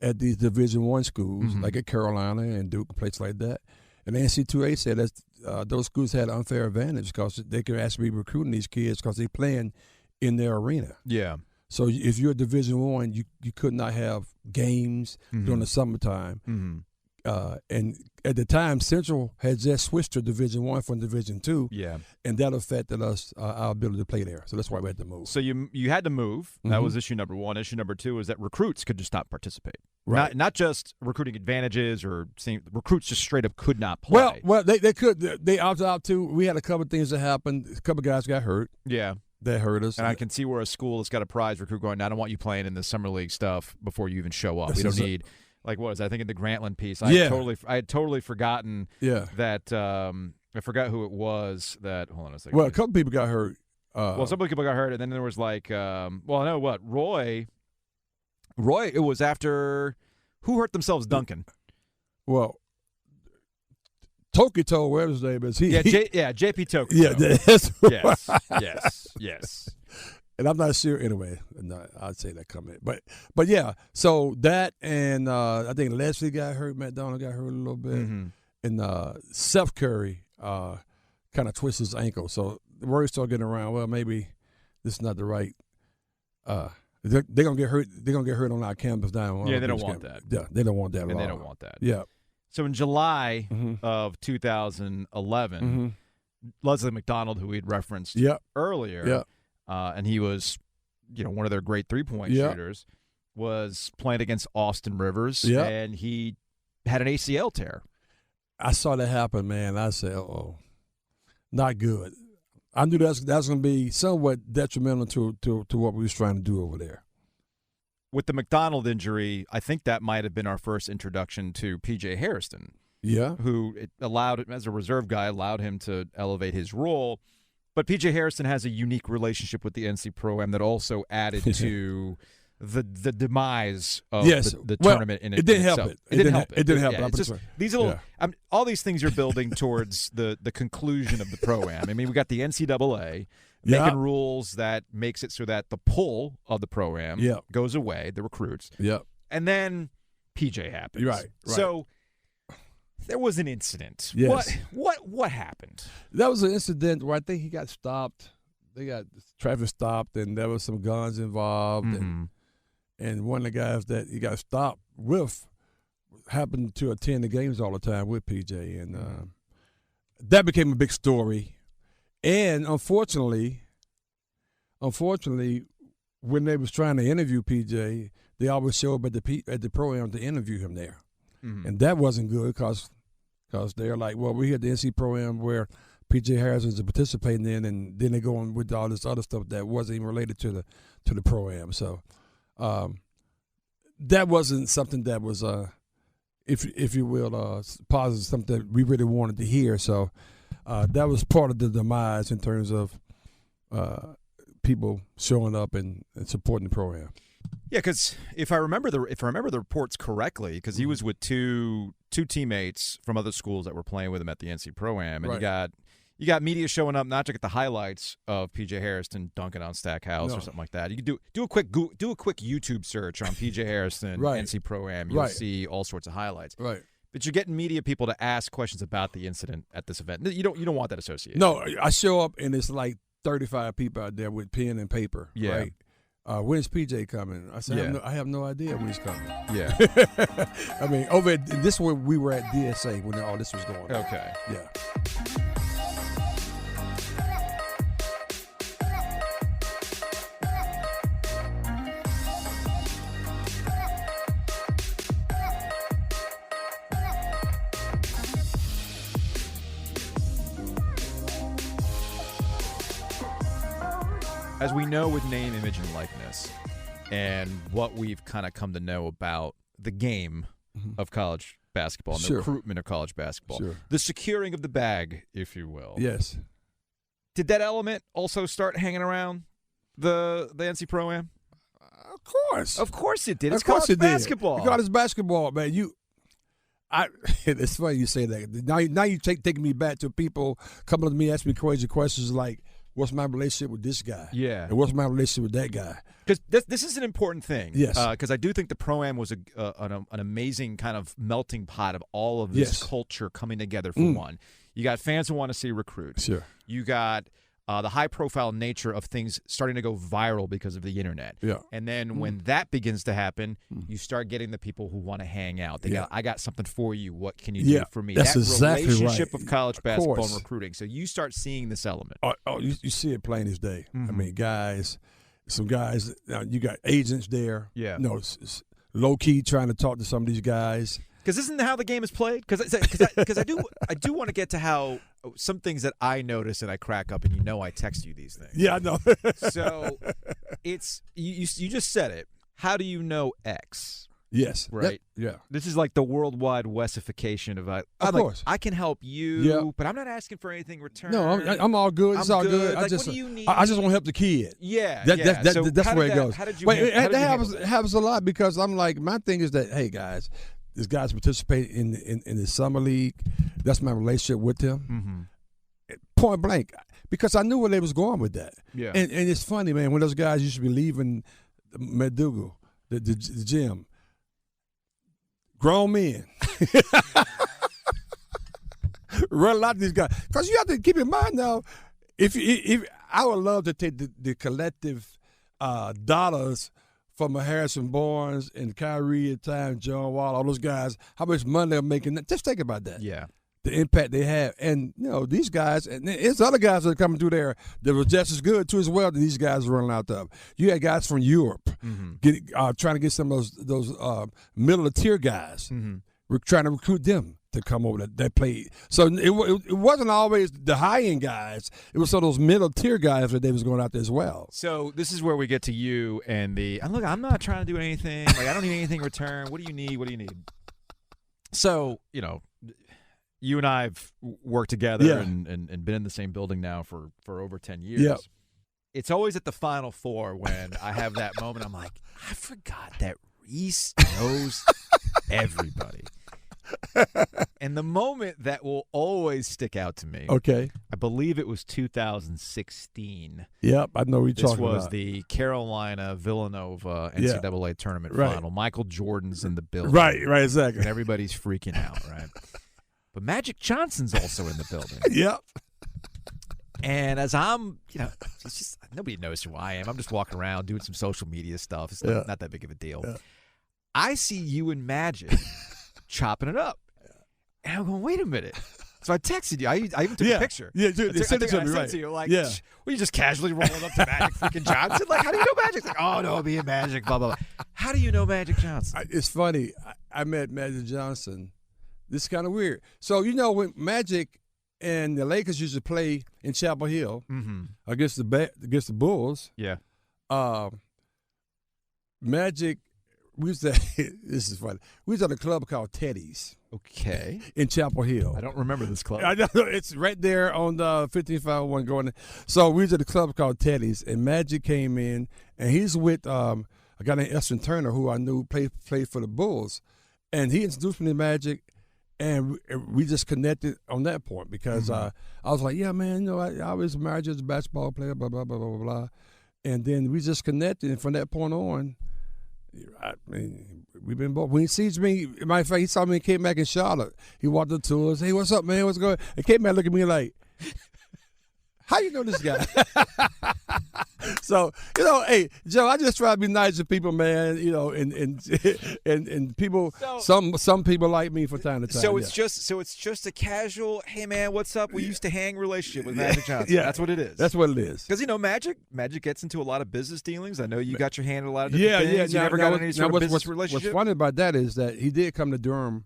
S3: at these Division I schools, like at Carolina and Duke, and places like that. And the NC2A said that those schools had an unfair advantage because they could actually be recruiting these kids because they're playing in their arena.
S1: Yeah.
S3: So if you're a Division I, you could not have games during the summertime. And at the time, Central had just switched to Division I from Division II.
S1: Yeah. And
S3: that affected us, our ability to play there. So that's why we had to move.
S1: So you had to move. That was issue number one. Issue number two is that recruits could just not participate.
S3: Right.
S1: Not just recruiting advantages or recruits just straight up could not play.
S3: Well, they could. They opted out too. We had a couple of things that happened. A couple of guys got hurt.
S1: Yeah.
S3: That hurt us.
S1: And I can see where a school that's got a prize recruit going, I don't want you playing in the summer league stuff before you even show up. We don't need, like what was I think in the Grantland piece, I had totally forgotten that I forgot who it was that, hold on a second.
S3: Well, a couple people got hurt.
S1: Some people got hurt, and then there was like, Roy, it was after, who hurt themselves? Duncan.
S3: Well, Tokito, whatever his name is.
S1: JP Tokito.
S3: Yeah,
S1: that's yes.
S3: And I'm not sure. Anyway, I'd say that comment. But yeah, so that and I think Leslie got hurt. Matt Donald got hurt a little bit. And Seth Curry kind of twisted his ankle. So the word started getting around, well, maybe this is not the right they're going to get hurt. They're going to get hurt on our campus down.
S1: Yeah, they don't want that.
S3: Yeah, they don't want that at all.
S1: And they don't want that.
S3: Yeah.
S1: So in July of 2011, Leslie McDonald, who we'd referenced earlier, and he was, one of their great three-point shooters, was playing against Austin Rivers, and he had an ACL tear.
S3: I saw that happen, man. I said, not good. I knew that's going to be somewhat detrimental to what we was trying to do over there.
S1: With the McDonald injury, I think that might have been our first introduction to P.J. Hairston.
S3: Yeah.
S1: Who allowed, as a reserve guy, allowed him to elevate his role. But P.J. Hairston has a unique relationship with the NC Pro-Am that also added to the demise of the tournament in
S3: it didn't
S1: itself.
S3: help it. It didn't help it. It didn't help it.
S1: It's just, these little, all these things you're building towards the conclusion of the Pro-Am. I mean, we got the NCAA making rules that makes it so that the pull of the Pro-Am goes away, the recruits.
S3: Yeah.
S1: And then PJ happens.
S3: Right.
S1: So there was an incident.
S3: Yes.
S1: What happened?
S3: That was an incident where I think he got stopped. They got traffic stopped, and there was some guns involved. And one of the guys that he got stopped with happened to attend the games all the time with PJ. And that became a big story. And unfortunately, when they was trying to interview PJ, they always show up at the Pro-Am to interview him there. And that wasn't good because they're like, well, we're here at the NC Pro-Am where P.J. Harrison is participating in, and then they go on with all this other stuff that wasn't even related to the Pro-Am. So that wasn't something that was if you will, positive, something that we really wanted to hear. So that was part of the demise in terms of people showing up and supporting the program.
S1: Yeah, because if I remember the reports correctly, because he was with two teammates from other schools that were playing with him at the NC Pro-Am, and you got media showing up not to get the highlights of PJ Harrison dunking on Stackhouse or something like that. You can do a quick YouTube search on PJ Harrison NC Pro-Am. You'll see all sorts of highlights.
S3: Right.
S1: But you're getting media people to ask questions about the incident at this event. You don't want that association.
S3: No, I show up and it's like 35 people out there with pen and paper.
S1: Yeah.
S3: Right? When's PJ coming? I said, I have no idea when he's coming.
S1: Yeah.
S3: I mean, this is where we were at DSA when all this was going on.
S1: Okay.
S3: Yeah.
S1: As we know with name, image, and likeness, and what we've kind of come to know about the game of college basketball and the recruitment of college basketball, the securing of the bag, if you will.
S3: Yes.
S1: Did that element also start hanging around the NC Pro-Am?
S3: Of course.
S1: Of course it did. It's
S3: of course
S1: college basketball.
S3: College basketball, man. It's funny you say that. Now you taking me back to people coming up to me asking me crazy questions like, what's my relationship with this guy?
S1: Yeah.
S3: And what's my relationship with that guy?
S1: Because this is an important thing.
S3: Yes.
S1: Because I do think the Pro-Am was an amazing kind of melting pot of all of this culture coming together for one. You got fans who want to see recruits.
S3: Sure.
S1: You got the high-profile nature of things starting to go viral because of the internet.
S3: Yeah.
S1: And then when that begins to happen, you start getting the people who want to hang out. I got something for you. What can you do for me?
S3: That's
S1: that
S3: exactly
S1: relationship
S3: right.
S1: of college basketball and recruiting. So you start seeing this element.
S3: You see it plain as day. I mean, some guys, you got agents there.
S1: Yeah.
S3: Low-key trying to talk to some of these guys.
S1: Because isn't that how the game is played? Because I do want to get to how some things that I notice and I crack up, and I text you these things.
S3: Yeah, I know.
S1: So it's you just said it. How do you know X?
S3: Yes.
S1: Right?
S3: Yeah.
S1: This is like the worldwide Westification of
S3: course.
S1: I can help you, but I'm not asking for anything in return.
S3: No, I'm all good. It's all good.
S1: Like, what do you need?
S3: I just want to help the kid.
S1: Yeah.
S3: That's where it goes.
S1: How did you
S3: that happens a lot because I'm like, my thing is that, hey, guys, these guys participate in the summer league. That's my relationship with them. Point blank. Because I knew where they was going with that.
S1: Yeah.
S3: And it's funny, man, when those guys used to be leaving McDougal, the gym, grown men run a lot of these guys. Because you have to keep in mind now, if I would love to take the collective dollars from Harrison Barnes and Kyrie at times, John Wall, all those guys, how much money they're making. Just think about that.
S1: Yeah.
S3: The impact they have. And, these guys, and it's other guys that are coming through there that were just as good, too, as well, that these guys are running out of. You had guys from Europe trying to get some of those middle-of-tier guys. We're trying to recruit them to come over that played. So it wasn't always the high-end guys. It was some of those middle-tier guys that they was going out there as well.
S1: So this is where we get to you and look, I'm not trying to do anything. Like, I don't need anything in return. What do you need? What do you need? So, you and I have worked together and been in the same building now for over 10 years.
S3: Yep.
S1: It's always at the Final Four when I have that moment. I'm like, I forgot that Reese knows everybody. And the moment that will always stick out to me,
S3: okay,
S1: I believe it was 2016.
S3: Yep, I know what you're talking about.
S1: This was the Carolina-Villanova NCAA tournament final. Michael Jordan's in the building.
S3: Right, exactly.
S1: And everybody's freaking out, right? But Magic Johnson's also in the building.
S3: Yep.
S1: And as I'm, it's just nobody knows who I am. I'm just walking around doing some social media stuff. It's not that big of a deal. Yeah. I see you and Magic chopping it up. And I'm going, wait a minute. So I texted you. I even took a picture.
S3: Yeah, dude, send it to me, right.
S1: To you, like, well, you just casually rolling up to Magic freaking Johnson? Like, how do you know Magic? Like, oh, no, me and Magic, blah, blah, blah. How do you know Magic Johnson?
S3: It's funny. I met Magic Johnson. This is kind of weird. So, when Magic and the Lakers used to play in Chapel Hill against the Bulls.
S1: Yeah.
S3: Magic We used to, this is funny. We was at a club called Teddy's.
S1: Okay.
S3: In Chapel Hill.
S1: I don't remember this club.
S3: I know, it's right there on the 1551 going. So we was at a club called Teddy's, and Magic came in, and he's with a guy named Eston Turner, who I knew played for the Bulls, and he introduced me to Magic, and we just connected on that point because I was like, yeah, man, you know, I was married as a basketball player, blah, blah, blah, blah, blah, blah. And then we just connected, and from that point on, I mean, we've been both. When he sees me, matter of fact, he saw me and came back in Charlotte. He walked up to us. Hey, what's up, man? What's going on? And came back looking at me like, how you know this guy? So, you know, hey, Joe, I just try to be nice to people, man. You know, and people. So, some people like me from time to time.
S1: So it's just a casual, hey man, what's up? We used to hang relationship with Magic Johnson.
S3: Yeah,
S1: that's what it is.
S3: That's what it is.
S1: Because you know, Magic gets into a lot of business dealings. I know you got your hand in a lot of different things.
S3: Yeah.
S1: You never got any sort of business relationship.
S3: What's funny about that is that he did come to Durham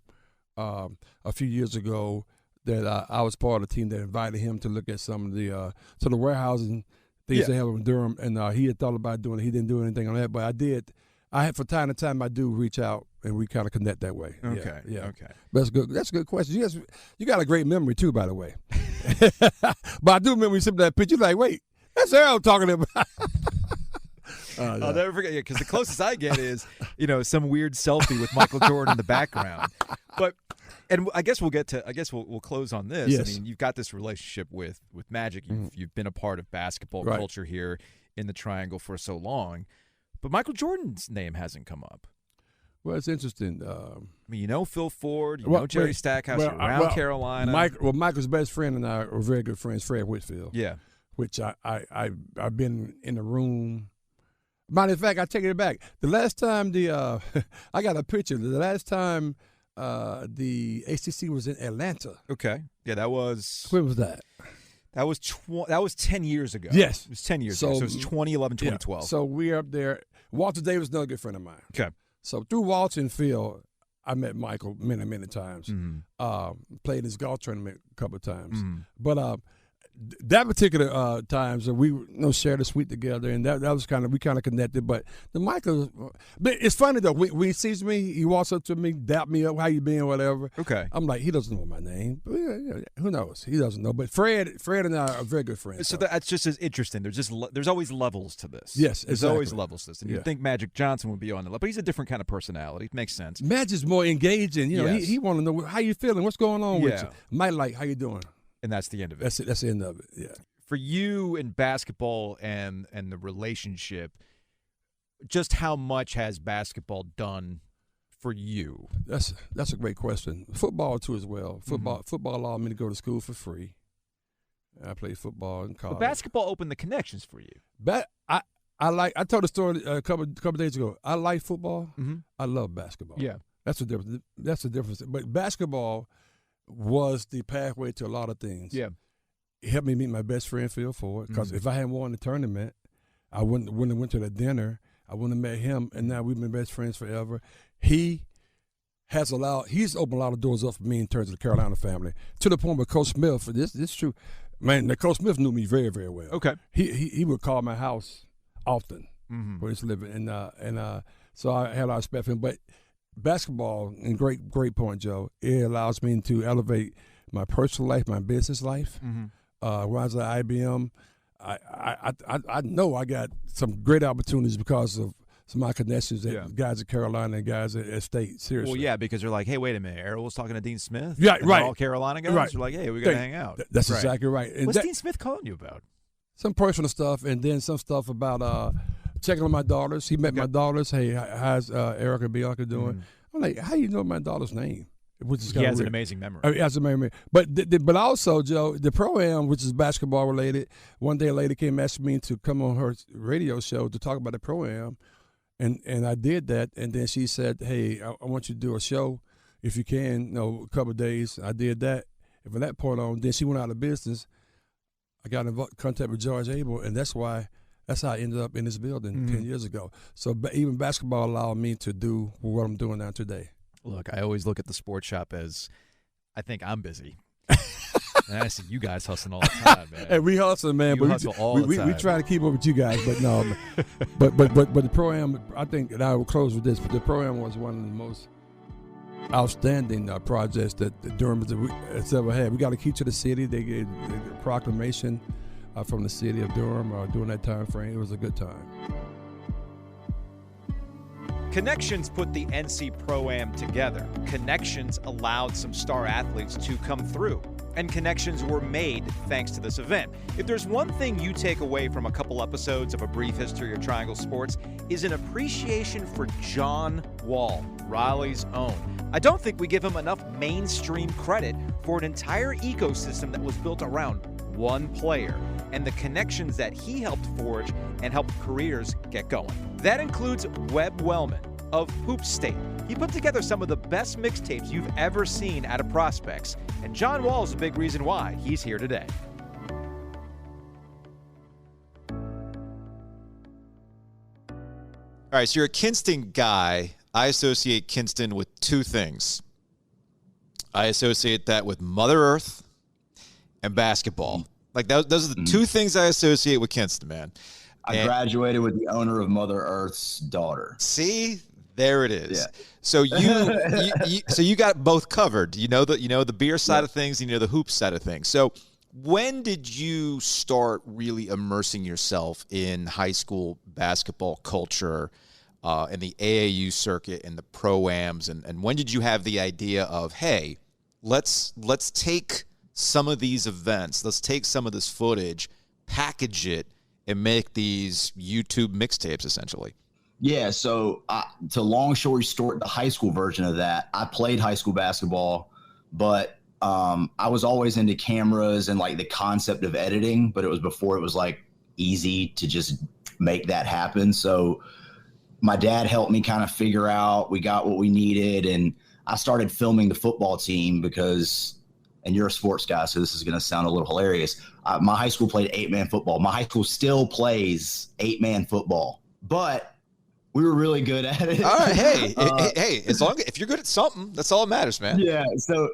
S3: a few years ago. That I was part of the team that invited him to look at some of the warehousing things they have in Durham, and he had thought about doing it. He didn't do anything on that, but I did. I had from time to time I do reach out, and we kind of connect that way.
S1: Okay.
S3: Yeah.
S1: Okay.
S3: That's good. That's a good question. You got a great memory too, by the way. But I do remember you sent that picture. You're like, wait, that's Erroll talking about.
S1: I'll never forget, because the closest I get is, you know, some weird selfie with Michael Jordan in the background. And I guess we'll close on this.
S3: Yes.
S1: I mean, you've got this relationship with Magic. You've been a part of basketball culture here in the Triangle for so long, but Michael Jordan's name hasn't come up.
S3: Well, it's interesting.
S1: I mean, you know Phil Ford, you know Jerry Stackhouse, you're around Carolina.
S3: Michael's best friend and I are very good friends, Fred Whitfield.
S1: Yeah.
S3: Which I've been in the room. Matter of fact, I take it back. The last time I got a picture. The last time the ACC was in Atlanta.
S1: Okay. Yeah, that was.
S3: When was that?
S1: That was 10 years ago.
S3: Yes.
S1: It was 10 years ago. So it was 2011, 2012.
S3: Yeah. So we're up there. Walter Davis, another good friend of mine.
S1: Okay.
S3: So through Walter and Phil, I met Michael many, many times. Played his golf tournament a couple of times. But that particular times we shared a suite together, and that was we kind of connected. But the Michael, but it's funny though. When he sees me, he walks up to me, dap me up, how you been, whatever.
S1: Okay.
S3: I'm like, he doesn't know my name. But who knows? He doesn't know. But Fred and I are very good friends.
S1: So that's just as interesting. There's always levels to this.
S3: Yes,
S1: there's
S3: exactly.
S1: always levels to this. And you'd think Magic Johnson would be on the level, but he's a different kind of personality. It makes sense.
S3: Magic's more engaging. You know, he want to know how you feeling, what's going on with you. Mike, like, how you doing?
S1: And that's the end of it.
S3: That's the end of it. Yeah.
S1: For you in basketball and the relationship, just how much has basketball done for you?
S3: That's a great question. Football too as well. Football allowed me to go to school for free. I played football in college.
S1: But basketball opened the connections for you.
S3: I told a story a couple days ago. I like football. I love basketball.
S1: Yeah.
S3: That's the difference. That's the difference. But basketball was the pathway to a lot of things.
S1: Yeah.
S3: It helped me meet my best friend, Phil Ford, because if I hadn't won the tournament, I wouldn't have went to the dinner. I wouldn't have met him, and now we've been best friends forever. He's opened a lot of doors up for me in terms of the Carolina family, to the point where Coach Smith, this is true, man, Coach Smith knew me very, very well.
S1: Okay.
S3: He would call my house often where he's living, and so I had a lot of respect for him. But basketball, and great point, Joe, it allows me to elevate my personal life, my business life. When I was at IBM, I know I got some great opportunities because of some of my connections that guys at Carolina and guys at State. Seriously.
S1: Well, yeah, because they're like, hey, wait a minute, Erroll was talking to Dean Smith.
S3: Yeah, right.
S1: All Carolina guys.
S3: Right.
S1: They're like, hey, we got to hang out.
S3: That's exactly right. And
S1: what's Dean Smith calling you about?
S3: Some personal stuff, and then some stuff about checking on my daughters. He met my daughters. Hey, how's Erica and Bianca doing? I'm like, how you know my daughter's name? Which is
S1: he has
S3: weird.
S1: an amazing memory.
S3: He has a memory. But also, Joe, the Pro-Am, which is basketball related, one day a lady came asking me to come on her radio show to talk about the Pro-Am, and I did that. And then she said, hey, I want you to do a show if you can, a couple of days. I did that. And from that point on, then she went out of business. I got in contact with George Abel, and that's how I ended up in this building 10 years ago. So even basketball allowed me to do what I'm doing now today.
S1: Look, I always look at the sports shop as I think I'm busy. I see you guys hustling all the time, man.
S3: Hey, we hustle, man.
S1: You hustle all the time.
S3: We try to keep up with you guys, but no. but the Pro-Am, I think, and I will close with this, but the Pro-Am was one of the most outstanding projects that Durham has ever had. We got a key to the city. They gave a proclamation from the city of Durham during that time frame. It was a good time.
S1: Connections put the NC Pro-Am together. Connections allowed some star athletes to come through. And connections were made thanks to this event. If there's one thing you take away from a couple episodes of A Brief History of Triangle Sports, is an appreciation for John Wall, Raleigh's own. I don't think we give him enough mainstream credit for an entire ecosystem that was built around one player and the connections that he helped forge and helped careers get going. That includes Webb Wellman of Hoop State. He put together some of the best mixtapes you've ever seen out of prospects, and John Wall is a big reason why he's here today. All right, so you're a Kinston guy. I associate Kinston with two things. I associate that with Mother Earth and basketball. Like those are the two things I associate with Kinston, man.
S4: I graduated with the owner of Mother Earth's daughter.
S1: See, there it is.
S4: Yeah.
S1: So you got both covered. You know the beer side of things, and you know the hoop side of things. So when did you start really immersing yourself in high school basketball culture, and the AAU circuit and the Pro-Ams, and when did you have the idea of, hey, let's take some of these events, let's take some of this footage, package it, and make these YouTube mixtapes, essentially?
S4: Yeah, so to long story short, the high school version of that, I played high school basketball, but I was always into cameras and like the concept of editing, but it was before it was like easy to just make that happen. So my dad helped me kind of figure out, we got what we needed, and I started filming the football team because, and you're a sports guy, so this is going to sound a little hilarious. My high school played 8-man football. My high school still plays 8-man football, but we were really good at it.
S1: All right, hey, if you're good at something, that's all that matters, man.
S4: Yeah. So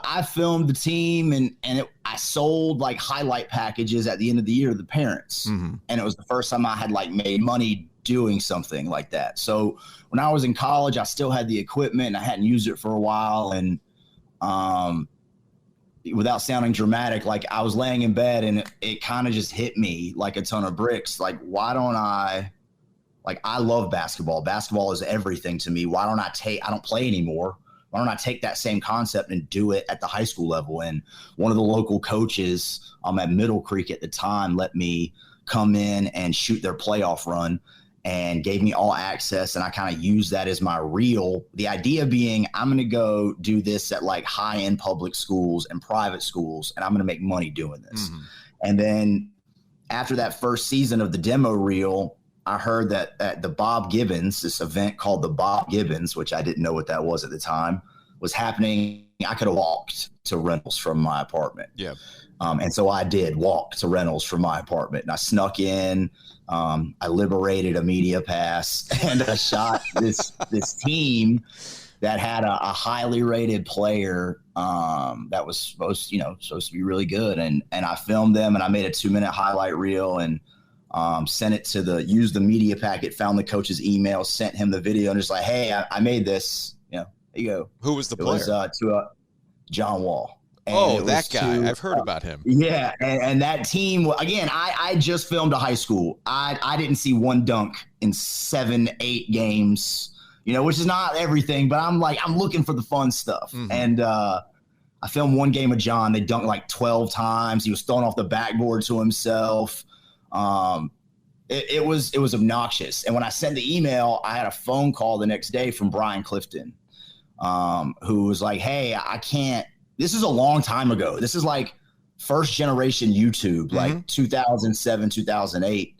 S4: I filmed the team and I sold like highlight packages at the end of the year to the parents, and it was the first time I had like made money doing something like that. So when I was in college, I still had the equipment and I hadn't used it for a while, and without sounding dramatic, like I was laying in bed and it kind of just hit me like a ton of bricks. Like, why don't I love basketball. Basketball is everything to me. Why don't I don't play anymore. Why don't I take that same concept and do it at the high school level? And one of the local coaches at Middle Creek at the time let me come in and shoot their playoff run and gave me all access. And I kind of used that as my reel. The idea being, I'm going to go do this at like high-end public schools and private schools, and I'm going to make money doing this. And then after that first season of the demo reel, I heard that at the Bob Gibbons, this event called the Bob Gibbons, which I didn't know what that was at the time, was happening. I could have walked to Reynolds from my apartment. Yeah. And so I did walk to Reynolds from my apartment, and I snuck in. I liberated a media pass, and I shot this team that had a highly rated player that was supposed to be really good. And I filmed them, and I made a 2-minute highlight reel and sent it used the media packet, found the coach's email, sent him the video, and just like, hey, I made this. There you go.
S1: Who was the player?
S4: It was to John Wall.
S1: And that guy. I've heard about him.
S4: Yeah, and that team, again, I just filmed a high school. I didn't see one dunk in 7-8 games, which is not everything, but I'm looking for the fun stuff. And I filmed one game of John. They dunked like 12 times. He was throwing off the backboard to himself. It was obnoxious. And when I sent the email, I had a phone call the next day from Brian Clifton, who was like, hey, I can't. This is a long time ago. This is like first generation YouTube, like 2007, 2008.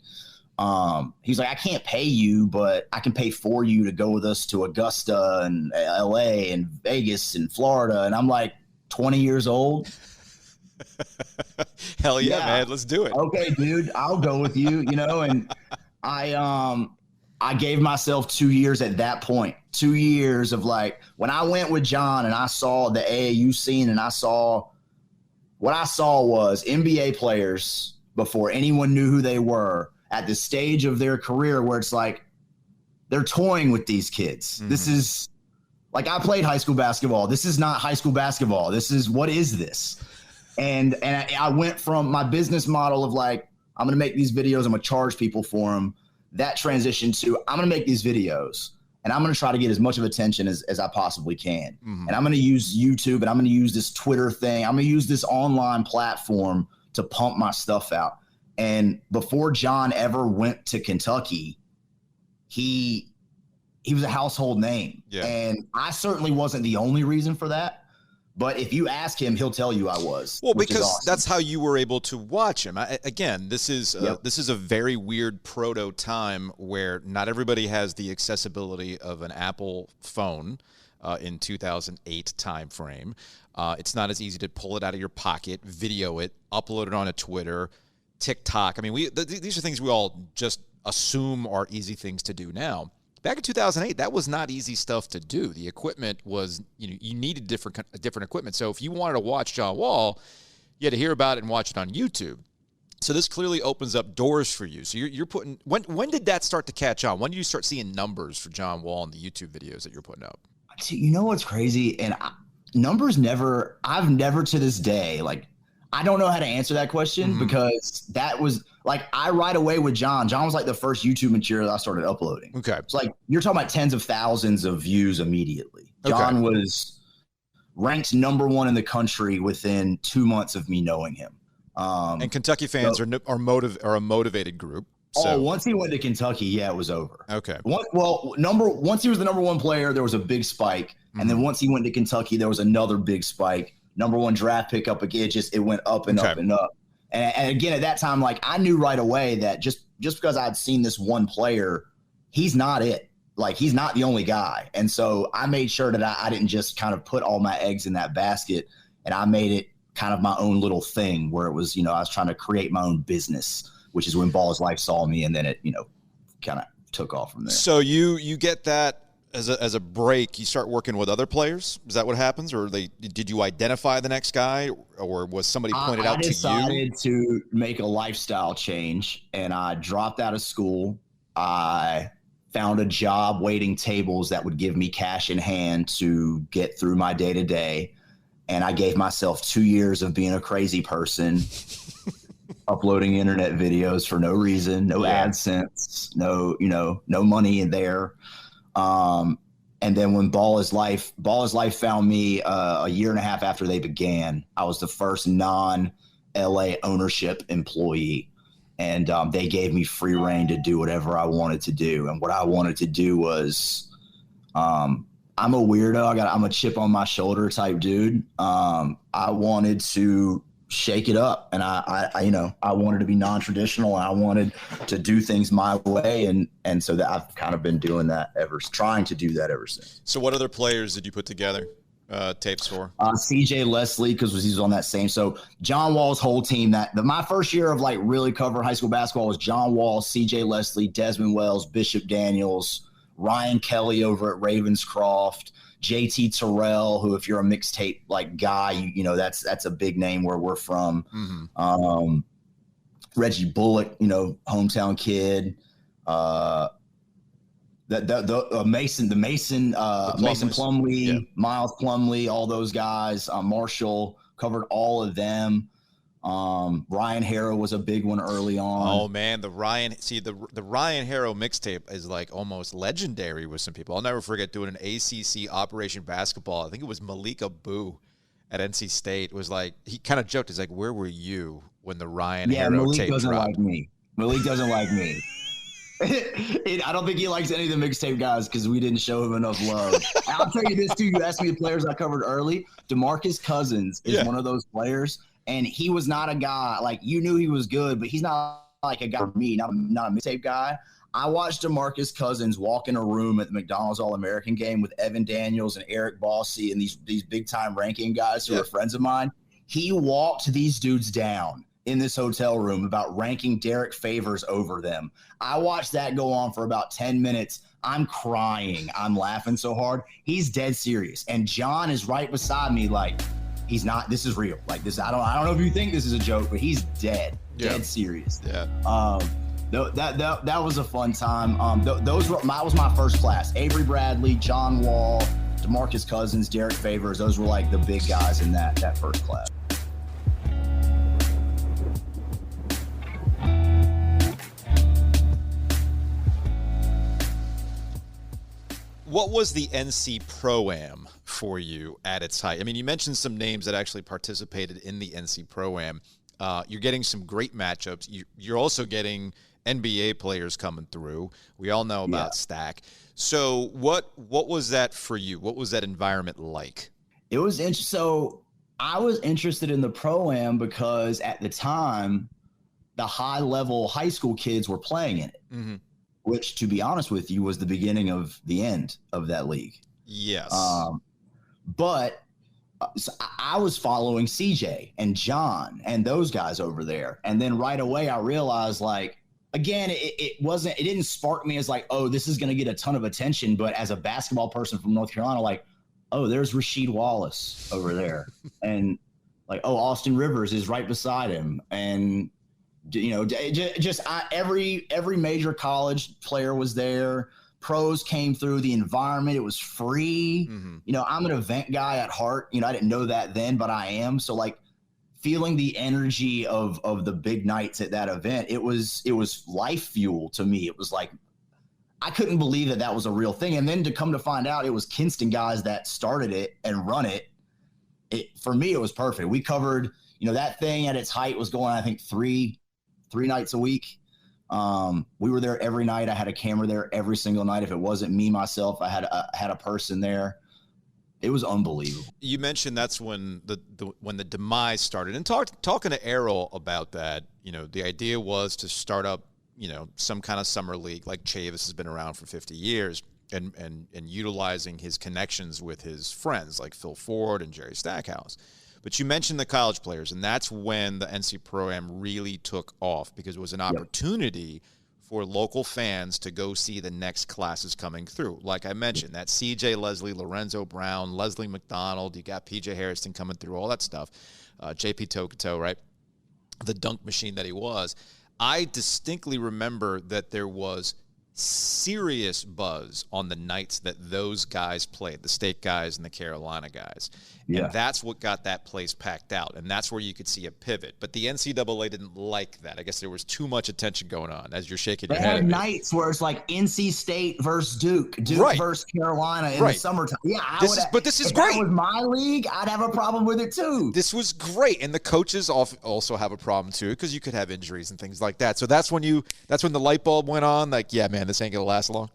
S4: He's like, I can't pay you, but I can pay for you to go with us to Augusta and LA and Vegas and Florida. And I'm like 20 years old.
S1: Hell yeah, man. Let's do it.
S4: Okay, dude, I'll go with you, and I gave myself 2 years at that point, 2 years of like, when I went with John and I saw the AAU scene and I saw what I saw was NBA players before anyone knew who they were at the stage of their career where it's like they're toying with these kids. Mm-hmm. This is like, I played high school basketball. This is not high school basketball. What is this? And I went from my business model of like, I'm going to make these videos, I'm going to charge people for them. That transition to, I'm going to make these videos and I'm going to try to get as much of attention as I possibly can. Mm-hmm. And I'm going to use YouTube and I'm going to use this Twitter thing. I'm going to use this online platform to pump my stuff out. And before John ever went to Kentucky, he was a household name. Yeah. And I certainly wasn't the only reason for that. But if you ask him, he'll tell you I was.
S1: Well, because awesome. That's how you were able to watch him. Again, this is a very weird proto time where not everybody has the accessibility of an Apple phone in 2008 timeframe. It's not as easy to pull it out of your pocket, video it, upload it onto Twitter, TikTok. I mean, these are things we all just assume are easy things to do now. Back in 2008, that was not easy stuff to do. The equipment was, you needed different equipment. So if you wanted to watch John Wall, you had to hear about it and watch it on YouTube. So this clearly opens up doors for you. So you're putting, when did that start to catch on? When did you start seeing numbers for John Wall in the YouTube videos that you're putting up?
S4: See, you know what's crazy? And I've never to this day, like, I don't know how to answer that question because that was like, I right away with John was like the first YouTube material I started uploading. Okay. It's like, you're talking about tens of thousands of views immediately. John was ranked number 1 in the country within 2 months of me knowing him.
S1: And Kentucky fans are a motivated group. So.
S4: Once he went to Kentucky, it was over.
S1: Okay.
S4: Once he was the number 1 player, there was a big spike. And then once he went to Kentucky, there was another big spike. Number 1 draft pick up again, it went up and up and up. And again, at that time, like, I knew right away that just because I'd seen this one player, he's not it. Like, he's not the only guy. And so I made sure that I didn't just kind of put all my eggs in that basket, and I made it kind of my own little thing where it was, I was trying to create my own business, which is when Ball Is Life saw me, and then it, kind of took off from there.
S1: So you get that as a break, you start working with other players? Is that what happens? Or did you identify the next guy, or was somebody pointed out to you?
S4: I decided to make a lifestyle change, and I dropped out of school. I found a job waiting tables that would give me cash in hand to get through my day-to-day. And I gave myself 2 years of being a crazy person, uploading internet videos for no reason, no AdSense, no money in there. And then when Ball Is Life found me a year and a half after they began, I was the first non-LA ownership employee. And they gave me free reign to do whatever I wanted to do. And what I wanted to do was, I'm a weirdo. I'm a chip on my shoulder type dude. I wanted to shake it up, and I wanted to be non-traditional, and I wanted to do things my way, and so that I've kind of been trying to do that ever since.
S1: So what other players did you put together tapes for?
S4: CJ Leslie, because he was on that same. So John Wall's whole team. My first year of like really covering high school basketball was John Wall, CJ Leslie, Desmond Wells, Bishop Daniels, Ryan Kelly over at Ravenscroft, JT Terrell, who, if you're a mixtape like guy, that's a big name where we're from. Mm-hmm. Reggie Bullock, hometown kid. Mason Plumlee, Miles Plumlee, all those guys. Marshall, covered all of them. Ryan Harrow was a big one early on.
S1: Oh man, the Ryan Harrow mixtape is like almost legendary with some people. I'll never forget doing an ACC Operation Basketball. I think it was Malika Boo at NC State. It was like, he kind of joked, he's like, "Where were you when the Ryan Harrow
S4: Malik
S1: tape
S4: doesn't
S1: dropped?"
S4: like me. Malik doesn't like me. I don't think he likes any of the mixtape guys because we didn't show him enough love. I'll tell you this too. You asked me the players I covered early. DeMarcus Cousins is one of those players. And he was not a guy, like, you knew he was good, but he's not like a guy for me, not a mixtape guy. I watched DeMarcus Cousins walk in a room at the McDonald's All-American game with Evan Daniels and Eric Bossy and these big-time ranking guys who are friends of mine. He walked these dudes down in this hotel room about ranking Derek Favors over them. I watched that go on for about 10 minutes. I'm crying. I'm laughing so hard. He's dead serious. And John is right beside me like, he's not. This is real. Like this, I don't know if you think this is a joke, but he's dead serious.
S1: Yeah.
S4: That was a fun time. That was my first class. Avery Bradley, John Wall, DeMarcus Cousins, Derek Favors. Those were like the big guys in that first class.
S1: What was the NC Pro-Am for you at its height? I mean, you mentioned some names that actually participated in the NC Pro-Am. You're getting some great matchups. You're also getting NBA players coming through. We all know about Stack. So what was that for you? What was that environment like?
S4: It was interesting. So I was interested in the Pro-Am because at the time, the high-level high school kids were playing in it. Mm-hmm. Which, to be honest with you, was the beginning of the end of that league.
S1: Yes.
S4: But so I was following CJ and John and those guys over there. And then right away I realized, like, again, it didn't spark me as like, oh, this is going to get a ton of attention. But as a basketball person from North Carolina, like, oh, there's Rasheed Wallace over there. And like, oh, Austin Rivers is right beside him. And every major college player was there. Pros came through. The environment, it was free. Mm-hmm. I'm an event guy at heart. I didn't know that then, but I am. So like feeling the energy of the big nights at that event, it was life fuel to me. It was like, I couldn't believe that was a real thing. And then to come to find out it was Kinston guys that started it and run it. For me, it was perfect. We covered, that thing at its height was going, I think, three nights a week. We were there every night. I had a camera there every single night. If it wasn't me, myself, I had a person there. It was unbelievable.
S1: You mentioned that's when the demise started. And talking to Erroll about that, the idea was to start up, some kind of summer league like Chavis has been around for 50 years and utilizing his connections with his friends like Phil Ford and Jerry Stackhouse. But you mentioned the college players, and that's when the NC Pro-Am really took off because it was an opportunity for local fans to go see the next classes coming through. Like I mentioned, that C.J. Leslie, Lorenzo Brown, Leslie McDonald, you got P.J. Harrison coming through, all that stuff. J.P. Tokoto, right? The dunk machine that he was. I distinctly remember that there was serious buzz on the nights that those guys played, the state guys and the Carolina guys. Yeah. And that's what got that place packed out. And that's where you could see a pivot. But the NCAA didn't like that. I guess there was too much attention going on as you're shaking your head.
S4: They had nights where it's like NC State versus Duke versus Carolina in the summertime. Yeah,
S1: but this is
S4: if
S1: great.
S4: That was my league, I'd have a problem with it too.
S1: This was great. And the coaches also have a problem too because you could have injuries and things like that. So that's when the light bulb went on. Like, yeah, man, this ain't going to last long.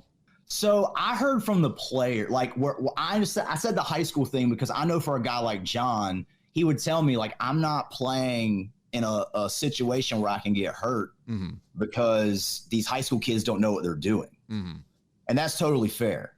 S4: So I heard from the player, like I said the high school thing because I know for a guy like John, he would tell me like, I'm not playing in a situation where I can get hurt because these high school kids don't know what they're doing. Mm-hmm. And that's totally fair.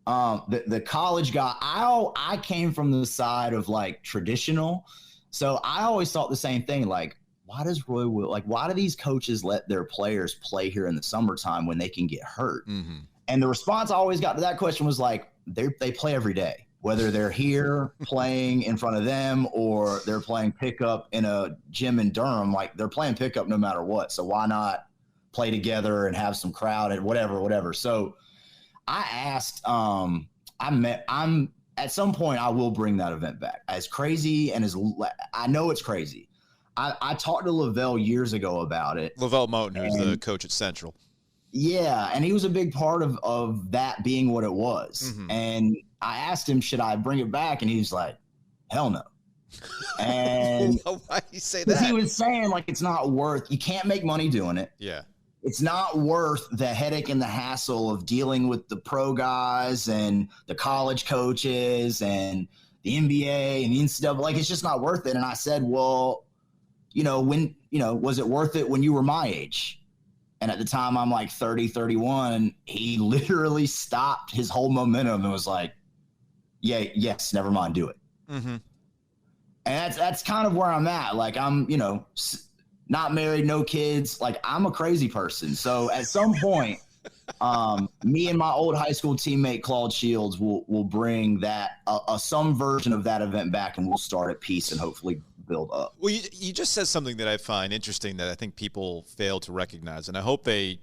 S4: The college guy, I came from the side of like traditional. So I always thought the same thing. Like, why do these coaches let their players play here in the summertime when they can get hurt? Mm-hmm. And the response I always got to that question was like, they play every day, whether they're here playing in front of them or they're playing pickup in a gym in Durham. Like they're playing pickup no matter what. So why not play together and have some crowd and whatever. So I asked, at some point I will bring that event back. As crazy and I know it's crazy. I talked to Lavelle years ago about it.
S1: Lavelle Moten, who's the coach at Central.
S4: Yeah, and he was a big part of that being what it was. Mm-hmm. And I asked him, should I bring it back? And he was like, hell no. And
S1: why do you say that?
S4: Because he was saying, like, it's not worth – you can't make money doing it.
S1: Yeah.
S4: It's not worth the headache and the hassle of dealing with the pro guys and the college coaches and the NBA and the NCAA. Like, it's just not worth it. And I said, well, was it worth it when you were my age? And at the time, I'm like 30, 31. He literally stopped his whole momentum and was like, yes, never mind, do it. Mm-hmm. And that's kind of where I'm at. Like, I'm, not married, no kids. Like, I'm a crazy person. So at some point, Me and my old high school teammate Claude Shields will bring that some version of that event back, and we'll start at peace and hopefully build up.
S1: Well, you just said something that I find interesting that I think people fail to recognize, and I hope they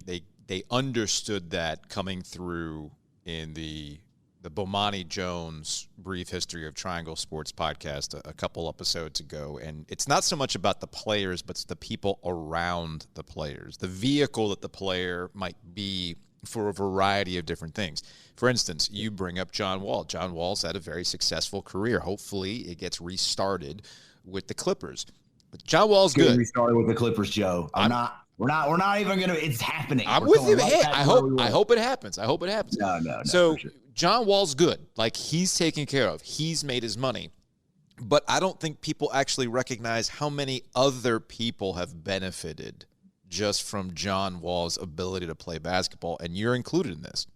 S1: understood that coming through in the Bomani Jones Brief History of Triangle Sports podcast a couple episodes ago. And it's not so much about the players, but it's the people around the players, the vehicle that the player might be for a variety of different things. For instance, you bring up John Wall. John Wall's had a very successful career. Hopefully it gets restarted with the Clippers. But John Wall's good.
S4: Restarted with the Clippers, Joe. We're not even gonna. It's happening.
S1: I'm with you. Hey, I hope it happens. I hope it happens.
S4: No.
S1: So sure. John Wall's good. Like, he's taken care of. He's made his money. But I don't think people actually recognize how many other people have benefited just from John Wall's ability to play basketball, and you're included in this.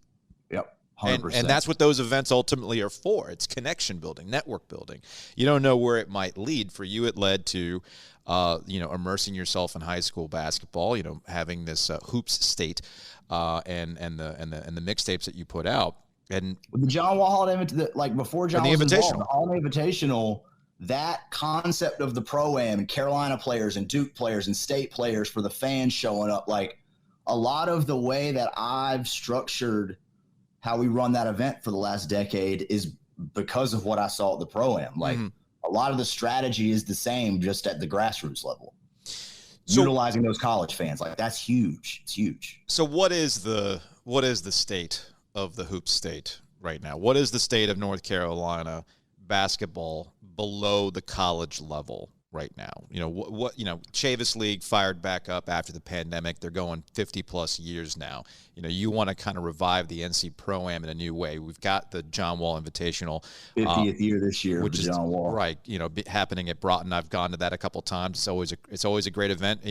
S4: Yep. 100%.
S1: And that's what those events ultimately are for. It's connection building, network building. You don't know where it might lead. For you, it led to, immersing yourself in high school basketball. Having this hoops state, and the mixtapes that you put out, and
S4: the John Wall Holiday, before John was involved, the Holiday Invitational. That concept of the Pro-Am and Carolina players and Duke players and state players for the fans showing up, like a lot of the way that I've structured how we run that event for the last decade is because of what I saw at the Pro-Am. Like a lot of the strategy is the same, just at the grassroots level. So, utilizing those college fans, like that's huge. It's huge.
S1: So what is the state of the hoop state right now? What is the state of North Carolina basketball below the college level right now? Chavis League fired back up after the pandemic. They're going 50 plus years now. You want to kind of revive the NC Pro-Am in a new way. We've got the John Wall Invitational,
S4: 50th year this year, which is John Wall,
S1: right? Happening at Broughton. I've gone to that a couple times. It's always a great event.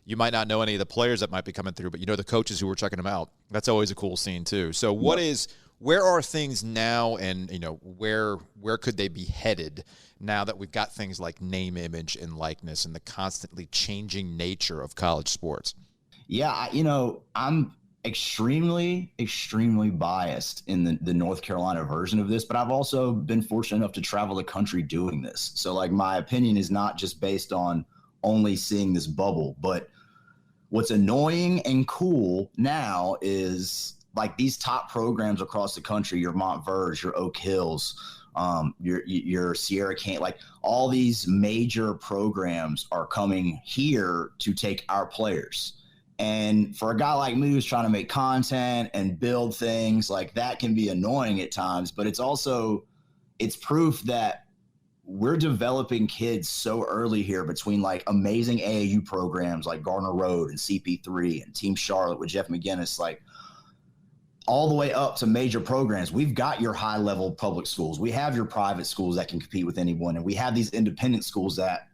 S1: You might not know any of the players that might be coming through, but the coaches who are checking them out. That's always a cool scene too. So where are things now, and where could they be headed now that we've got things like name, image, and likeness, and the constantly changing nature of college sports?
S4: Yeah, I'm extremely, extremely biased in the North Carolina version of this, but I've also been fortunate enough to travel the country doing this. So my opinion is not just based on only seeing this bubble, but what's annoying and cool now is these top programs across the country, your Montverde, your Oak Hills, your Sierra Canyon, all these major programs are coming here to take our players. And for a guy like me who's trying to make content and build things, that can be annoying at times, but it's proof that we're developing kids so early here between amazing AAU programs like Gardner Road and CP3 and Team Charlotte with Jeff McGinnis, all the way up to major programs. We've got your high-level public schools. We have your private schools that can compete with anyone, and we have these independent schools that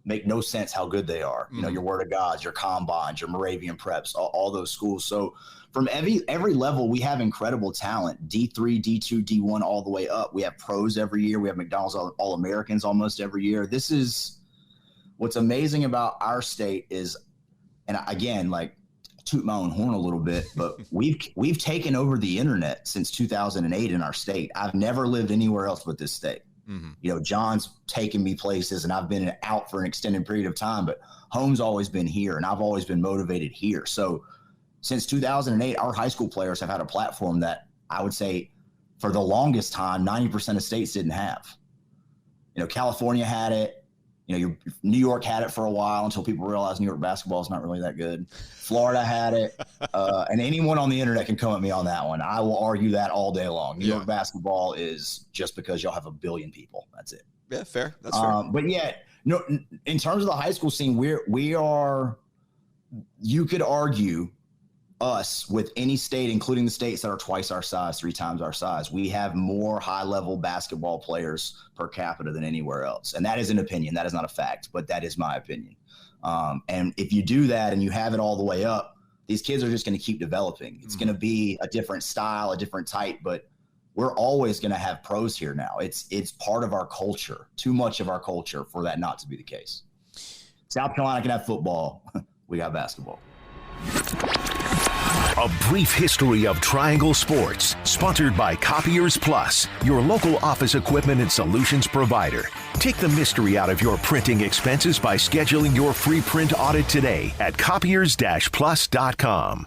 S4: make no sense how good they are. Your Word of Gods, your Combines, your Moravian Preps, all those schools. So from every level, we have incredible talent, D3, D2, D1, all the way up. We have pros every year. We have McDonald's All-Americans almost every year. This is what's amazing about our state is, and again, toot my own horn a little bit, but we've taken over the internet since 2008 in our state. I've never lived anywhere else but this state. John's taken me places and I've been out for an extended period of time, but home's always been here and I've always been motivated here. So since 2008, our high school players have had a platform that I would say for the longest time, 90% of states didn't have. California had it. New York had it for a while until people realized New York basketball is not really that good. Florida had it. And anyone on the internet can come at me on that one. I will argue that all day long. New York basketball is just because y'all have a billion people. That's it.
S1: Yeah, fair. That's fair.
S4: But in terms of the high school scene, we are, you could argue us with any state, including the states that are twice our size, 3 times our size. We have more high-level basketball players per capita than anywhere else. And that is an opinion. That is not a fact, but that is my opinion. And if you do that and you have it all the way up, these kids are just going to keep developing. It's going to be a different style, a different type, but we're always going to have pros here now. It's part of our culture, too much of our culture for that not to be the case. South Carolina can have football. We got basketball.
S2: A brief history of Triangle Sports, sponsored by Copiers Plus, your local office equipment and solutions provider. Take the mystery out of your printing expenses by scheduling your free print audit today at copiers-plus.com.